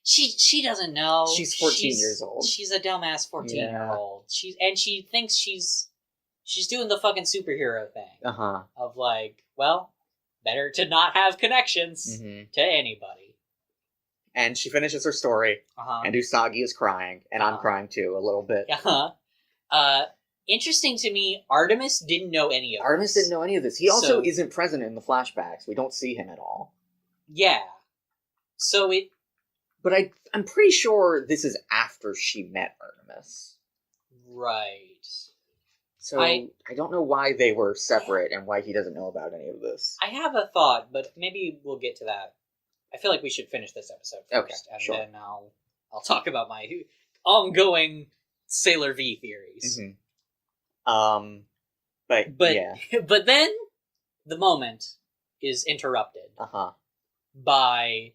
She doesn't know. She's 14 years old. She's a dumbass 14-year-old. She thinks she's doing the fucking superhero thing. Of like, well, better to not have connections to anybody. And she finishes her story, and Usagi is crying, and I'm crying too, a little bit. Interesting to me, Artemis didn't know any of this. Artemis didn't know any of this. He also isn't present in the flashbacks. We don't see him at all. Yeah. So it... But I'm pretty sure this is after she met Artemis. Right. So I don't know why they were separate and why he doesn't know about any of this. I have a thought, but maybe we'll get to that. I feel like we should finish this episode first, and then I'll talk about my ongoing Sailor V theories. But yeah. But then the moment is interrupted by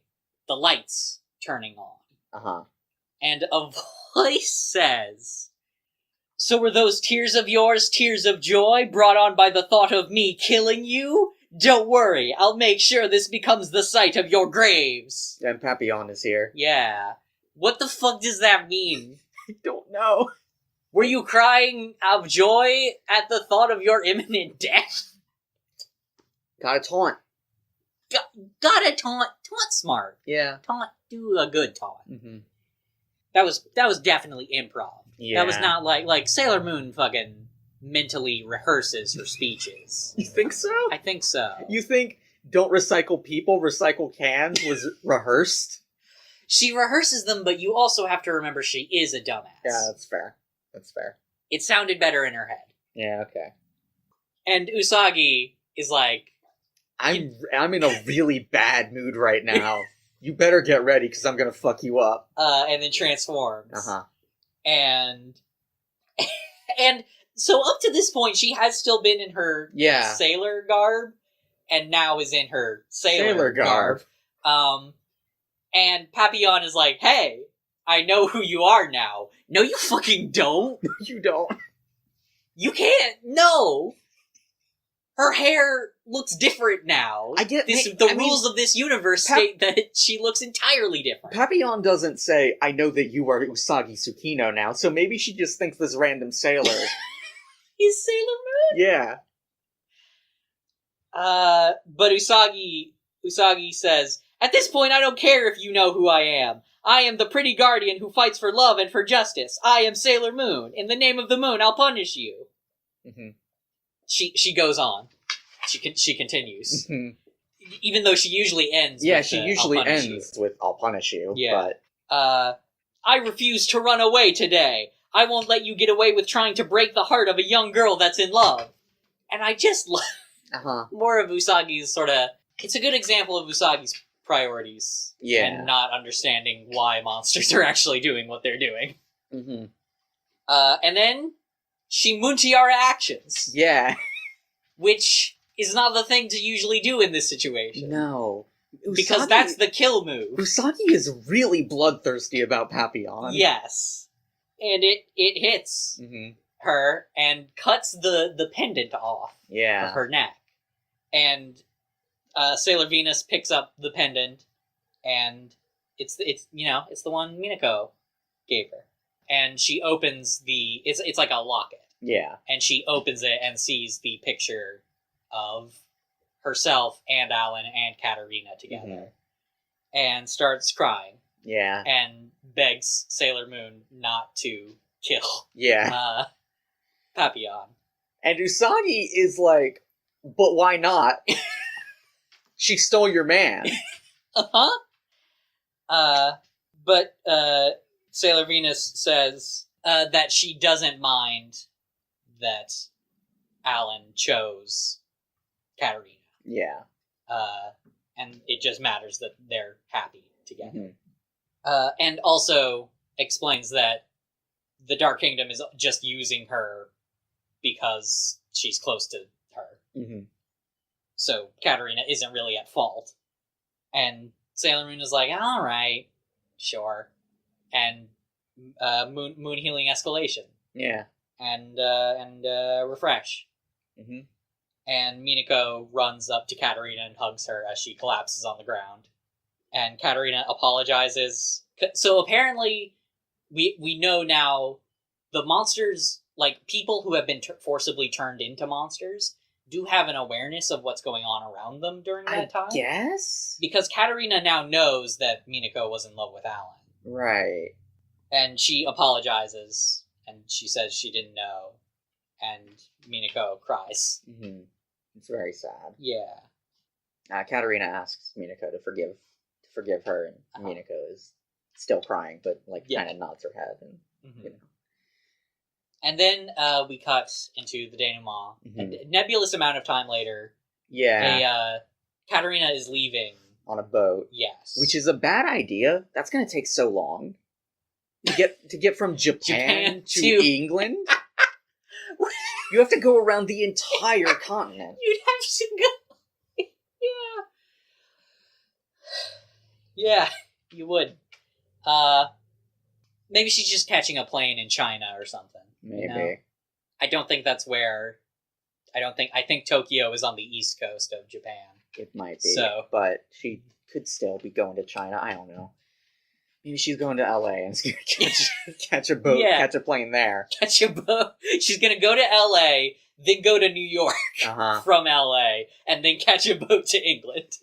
the lights turning on. And a voice says, "So were those tears of yours tears of joy brought on by the thought of me killing you? Don't worry, I'll make sure this becomes the site of your graves." And Papillon is here. Yeah. What the fuck does that mean? I don't know. Were you crying of joy at the thought of your imminent death? Gotta taunt. Gotta taunt. Taunt smart. Yeah. Taunt. Do a good taunt. That was definitely improv. Yeah. That was not like Sailor Moon fucking mentally rehearses her speeches. You think so? I think so. You think don't recycle people, recycle cans was rehearsed? She rehearses them, but you also have to remember she is a dumbass. Yeah, that's fair. That's fair. It sounded better in her head. Yeah, okay. And Usagi is like, I'm in a really bad mood right now. You better get ready, because I'm gonna fuck you up. And then transforms. And so up to this point, she has still been in her sailor garb, and now is in her sailor garb. And Papillon is like, hey, I know who you are now. No, you fucking don't. You don't. You can't. No. Her hair looks different now. The rules of this universe state that she looks entirely different. Papillon doesn't say, I know that you are Usagi Tsukino now, so maybe she just thinks this random sailor is Sailor Moon? Yeah. But Usagi says, at this point I don't care if you know who I am. I am the pretty guardian who fights for love and for justice. I am Sailor Moon. In the name of the moon, I'll punish you. She goes on. She continues. Even though she usually ends with she usually ends with I'll punish you. Yeah. But I refuse to run away today. I won't let you get away with trying to break the heart of a young girl that's in love. And I just love more of Usagi's sort of... It's a good example of Usagi's priorities. And not understanding why monsters are actually doing what they're doing. Mm-hmm. And then she Muntiara actions. Yeah. Which is not the thing to usually do in this situation. No. Because that's the kill move. Usagi is really bloodthirsty about Papillon. Yes. And it hits her and cuts the pendant off of her neck. And Sailor Venus picks up the pendant, and it's the one Minako gave her. And she opens it's like a locket. Yeah. And she opens it and sees the picture of herself and Alan and Katarina together. And starts crying. Yeah. And begs Sailor Moon not to kill Papillon. And Usagi is like, but why not? She stole your man. But Sailor Venus says that she doesn't mind that Alan chose Katarina. Yeah. And it just matters that they're happy together. And also explains that the Dark Kingdom is just using her because she's close to her. So Katarina isn't really at fault. And Sailor Moon is like, alright, sure. And moon healing escalation. Yeah. And refresh. And Minako runs up to Katarina and hugs her as she collapses on the ground. And Katarina apologizes. So apparently, we know now the monsters, like people who have been forcibly turned into monsters, do have an awareness of what's going on around them during that time. Yes? Because Katarina now knows that Minako was in love with Alan. Right. And she apologizes, and she says she didn't know. And Minako cries. It's very sad. Yeah. Katarina asks Minako to forgive her, and Minako is still crying, but kind of nods her head, and And then we cut into the denouement. A nebulous amount of time later, Katarina is leaving on a boat. Yes, which is a bad idea. That's going to take so long to get from Japan to England. You have to go around the entire continent. You'd have to go. Yeah, you would. Maybe she's just catching a plane in China or something. Maybe. You know? I don't think that's where... I think Tokyo is on the east coast of Japan. It might be. But she could still be going to China. I don't know. Maybe she's going to LA and catch a boat, catch a plane there. Catch a boat. She's going to go to LA, then go to New York from LA, and then catch a boat to England.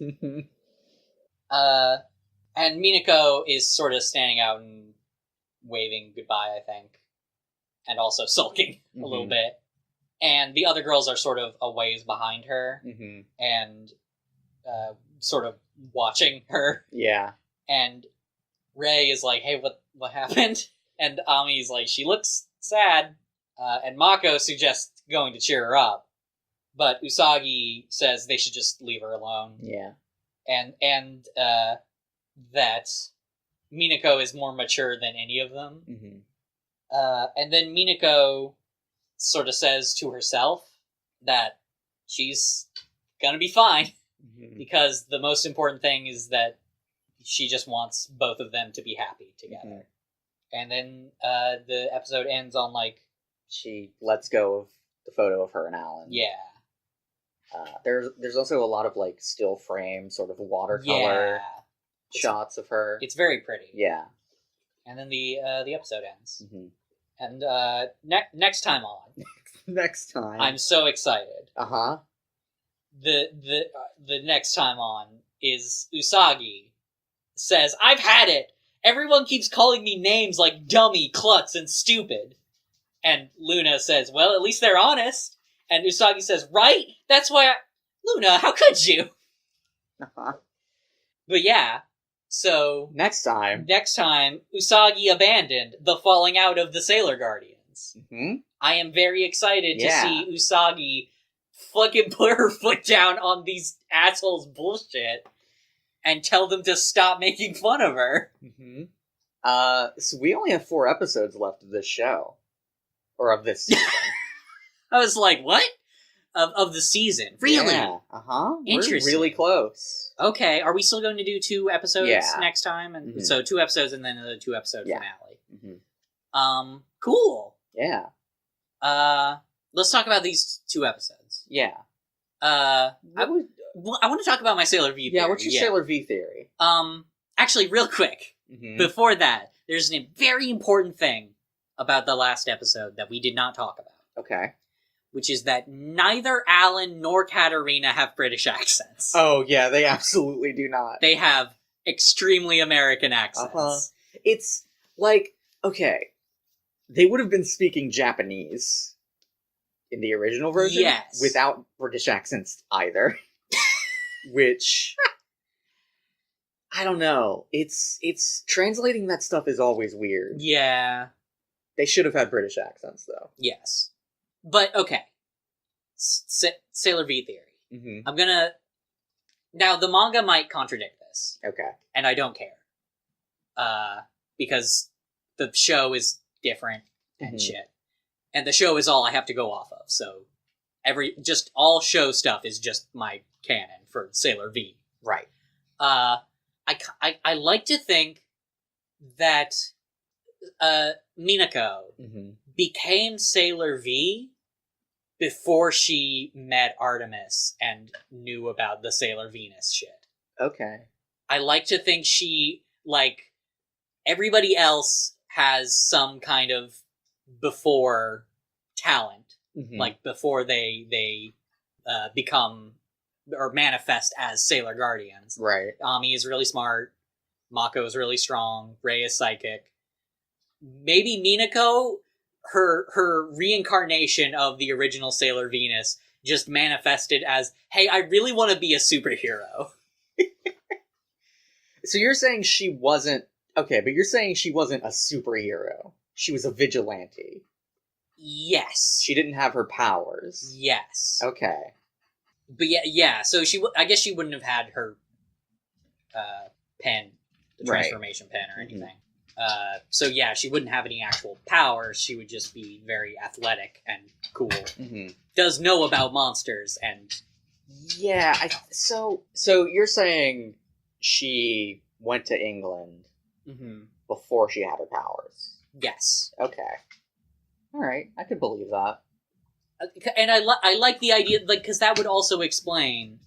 And Minako is sort of standing out and waving goodbye, I think. And also sulking a little bit. And the other girls are sort of a ways behind her. And sort of watching her. Yeah. And Ray is like, hey, what happened? And Ami's like, she looks sad. And Mako suggests going to cheer her up. But Usagi says they should just leave her alone. Yeah. And that Minako is more mature than any of them. And then Minako sort of says to herself that she's gonna be fine. Because the most important thing is that she just wants both of them to be happy together. And then the episode ends on, like... She lets go of the photo of her and Alan. Yeah. There's also a lot of, like, still frame, sort of watercolor shots of her. It's very pretty. Yeah. And then the episode ends. And next time on... Next time. I'm so excited. The next time on is Usagi says, I've had it! Everyone keeps calling me names like dummy, klutz, and stupid. And Luna says, well, at least they're honest. And Usagi says, right? That's why Luna, how could you? But yeah, so... Next time, Usagi abandoned the falling out of the Sailor Guardians. I am very excited to see Usagi fucking put her foot down on these assholes' bullshit and tell them to stop making fun of her. So we only have 4 episodes left of this show. Or of this season. I was like, what? Of the season? Really? Yeah. Interesting. We're really close. Okay, are we still going to do 2 episodes next time? And so 2 episodes and then a 2-episode finale. Cool. Yeah. Let's talk about these 2 episodes. Yeah. I want to talk about my Sailor V theory. Yeah, what's your Sailor V theory? Actually, real quick, before that, there's a very important thing about the last episode that we did not talk about. Okay. Which is that neither Alan nor Katarina have British accents. Oh, yeah, they absolutely do not. They have extremely American accents. It's like, okay, they would have been speaking Japanese in the original version. Yes. Without British accents either. Which, I don't know. It's translating that stuff is always weird. Yeah. They should have had British accents, though. Yes. But, okay. Sailor V theory. I'm gonna... Now, the manga might contradict this. Okay. And I don't care. Because the show is different and shit. And the show is all I have to go off of, so... all show stuff is just my canon for Sailor V. Right. I like to think that Minako became Sailor V before she met Artemis and knew about the Sailor Venus shit. Okay. I like to think she, like, everybody else has some kind of before talent. Like, before they become or manifest as Sailor Guardians. Right. Ami is really smart. Mako is really strong. Rei is psychic. Maybe Minako, her reincarnation of the original Sailor Venus, just manifested as, hey, I really want to be a superhero. So you're saying she wasn't... Okay, but you're saying she wasn't a superhero. She was a vigilante. Yes. She didn't have her powers. Yes. Okay. But yeah. So I guess she wouldn't have had her pen, the transformation pen or anything. So yeah, she wouldn't have any actual powers. She would just be very athletic and cool. Does know about monsters and... Yeah, so you're saying she went to England before she had her powers? Yes. Okay. Alright, I could believe that. And I like the idea, like, because that would also explain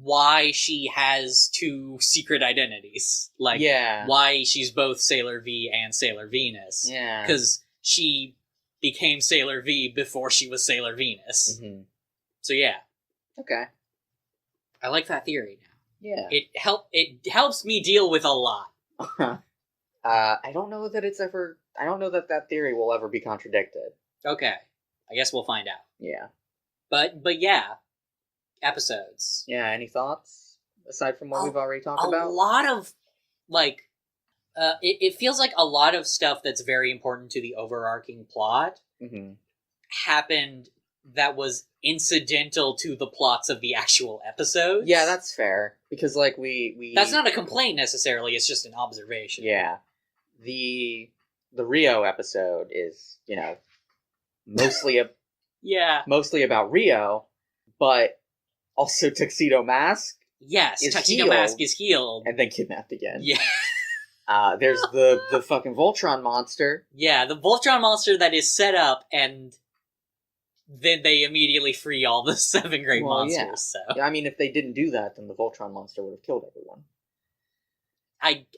why she has 2 secret identities. Like, why she's both Sailor V and Sailor Venus. Yeah. Because she became Sailor V before she was Sailor Venus. So yeah. Okay. I like that theory now. Yeah. It helps me deal with a lot. I don't know that I don't know that theory will ever be contradicted. Okay. I guess we'll find out. Yeah. But yeah. Episodes. Yeah, any thoughts? Aside from what we've already talked about? A lot of, like... it feels like a lot of stuff that's very important to the overarching plot happened that was incidental to the plots of the actual episodes. Yeah, that's fair. Because, like, we... That's not a complaint, necessarily. It's just an observation. Yeah. The Ryo episode is, mostly mostly about Ryo, but also Tuxedo Mask. Yes, Tuxedo Mask is healed. And then kidnapped again. Yeah. There's the fucking Voltron monster. Yeah, the Voltron monster that is set up, and then they immediately free all the 7 great monsters. Yeah. So. Yeah, I mean, if they didn't do that, then the Voltron monster would have killed everyone.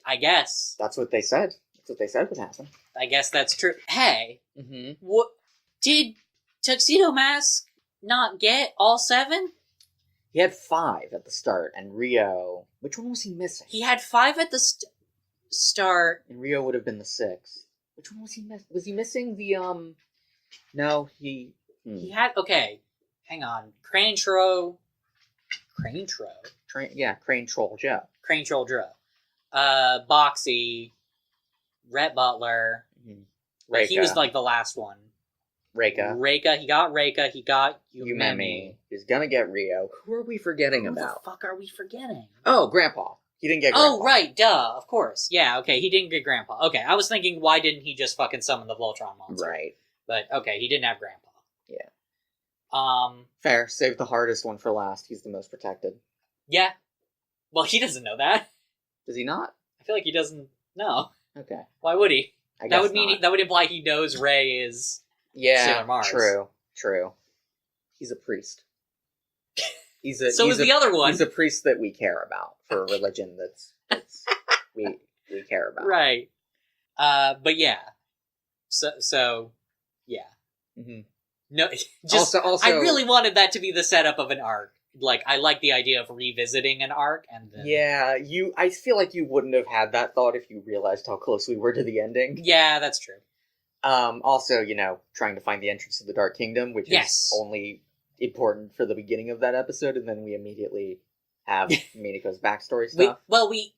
I guess. That's what they said. That's what they said would happen. I guess that's true. Hey, what did Tuxedo Mask not get all 7? He had 5 at the start, and Ryo... Which one was he missing? He had 5 at the start. And Ryo would have been the 6th. Which one was he missing? Was he missing the, No, he... He had... Okay, hang on. Crane Troll Joe. Crane Troll Joe. Boxy. Rhett Butler. Reika. He was, like, the last one. Reika. He got Reika. He got Yumemi. He's gonna get Ryo. Who are we forgetting about? Who the fuck are we forgetting? Oh, Grandpa. He didn't get Grandpa. Oh, right, duh, of course. Yeah, okay, he didn't get Grandpa. Okay, I was thinking, why didn't he just fucking summon the Voltron monster? Right. But, okay, he didn't have Grandpa. Yeah. Fair. Save the hardest one for last. He's the most protected. Yeah. Well, he doesn't know that. Does he not? I feel like he doesn't know. Okay. Why would he? I guess that would imply he knows Rey is Sailor Mars. True. He's a priest. So is the other one. He's a priest that we care about for a religion that's we care about. Right. But yeah. So yeah. Mm-hmm. No, just also, I really wanted that to be the setup of an arc. Like, I like the idea of revisiting an arc, and then... Yeah, I feel like you wouldn't have had that thought if you realized how close we were to the ending. Yeah, that's true. Also, trying to find the entrance to the Dark Kingdom, which is only important for the beginning of that episode, and then we immediately have Minako's backstory stuff. We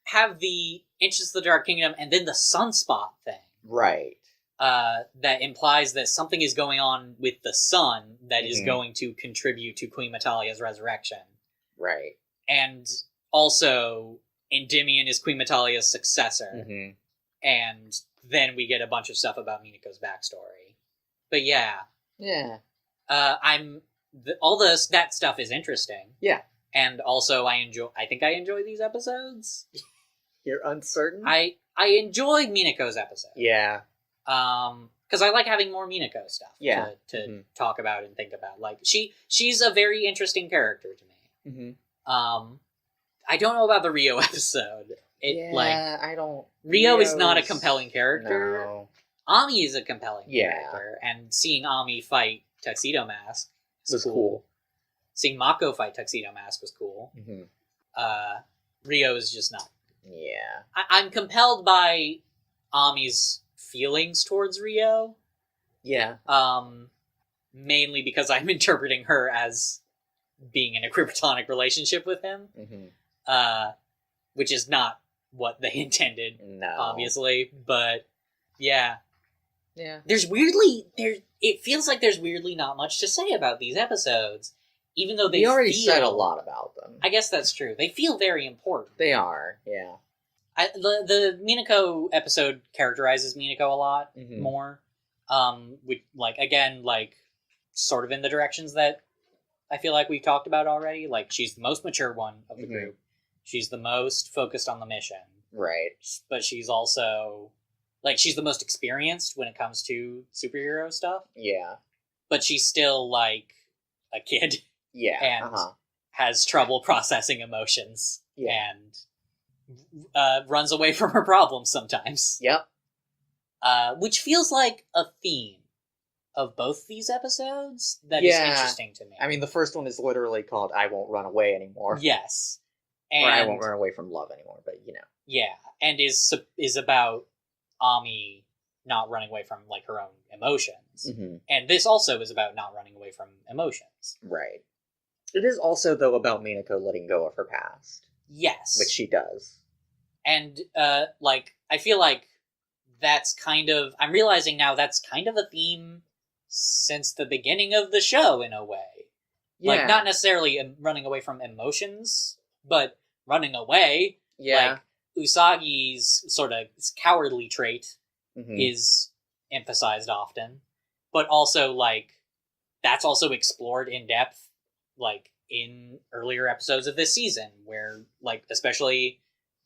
have the entrance to the Dark Kingdom, and then the sunspot thing. Right. That implies that something is going on with the sun that is going to contribute to Queen Metalia's resurrection. Right. And also, Endymion is Queen Metalia's successor. Mm-hmm. And then we get a bunch of stuff about Minako's backstory. But yeah. Yeah. That stuff is interesting. Yeah. And also, I think I enjoy these episodes. You're uncertain? I enjoy Minako's episode. Yeah. Because I like having more Minako stuff to talk about and think about. Like, she's a very interesting character to me. Mm-hmm. I don't know about the Ryo episode. I don't... Ryo is not a compelling character. No. Ami is a compelling character, and seeing Ami fight Tuxedo Mask was cool. Seeing Mako fight Tuxedo Mask was cool. Mm-hmm. Ryo is just not. Yeah. I'm compelled by Ami's feelings towards Ryo. Yeah. Mainly because I'm interpreting her as being in a queer-platonic relationship with him. Mm-hmm. Which is not what they intended, no. Obviously. But, yeah. Yeah. It feels like there's weirdly not much to say about these episodes. Even though we already said a lot about them. I guess that's true. They feel very important. They are, yeah. The Minako episode characterizes Minako a lot more. Sort of in the directions that I feel like we've talked about already. Like, she's the most mature one of the group. She's the most focused on the mission. Right. But she's also... she's the most experienced when it comes to superhero stuff. Yeah. But she's still, a kid. Yeah. And has trouble processing emotions. Yeah. And runs away from her problems sometimes. Yep. Which feels like a theme of both these episodes that is interesting to me. I mean, the first one is literally called I Won't Run Away Anymore. Yes. Or I Won't Run Away from Love Anymore, but Yeah, and is about Ami not running away from, her own emotions. Mm-hmm. And this also is about not running away from emotions. Right. It is also, though, about Minako letting go of her past. Yes. Which she does. And, I feel like that's kind of... I'm realizing now that's kind of a theme since the beginning of the show, in a way. Yeah. Not necessarily running away from emotions, but running away. Yeah. Usagi's sort of cowardly trait is emphasized often. But also, that's also explored in depth, in earlier episodes of this season, where, especially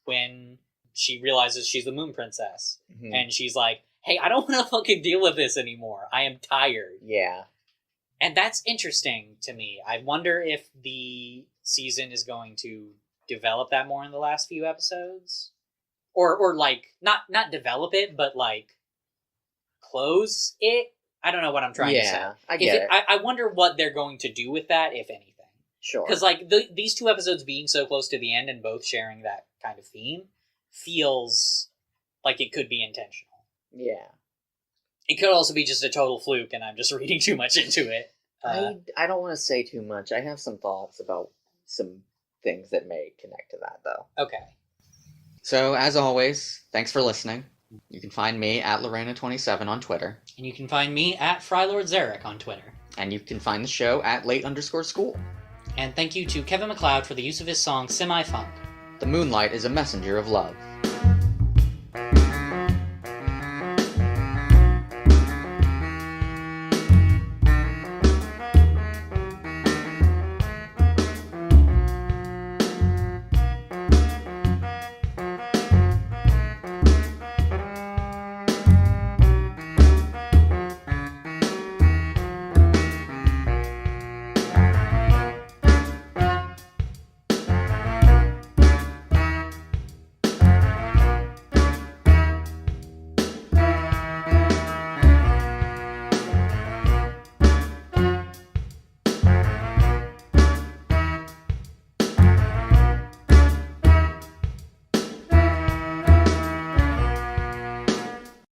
when she realizes she's the Moon Princess, and she's like, hey, I don't want to fucking deal with this anymore. I am tired. Yeah. And that's interesting to me. I wonder if the season is going to develop that more in the last few episodes. Or not develop it, but, close it? I don't know what I'm trying to say. Yeah, I get it. I wonder what they're going to do with that, if anything. Sure. Because, these two episodes being so close to the end and both sharing that kind of theme feels like it could be intentional. Yeah. It could also be just a total fluke, and I'm just reading too much into it. I don't want to say too much. I have some thoughts about some things that may connect to that, though. Okay. So, as always, thanks for listening. You can find me at Lorena27 on Twitter. And you can find me at Frylord Zarek on Twitter. And you can find the show at late_school. And thank you to Kevin MacLeod for the use of his song Semi-Funk. the moonlight is a messenger of love.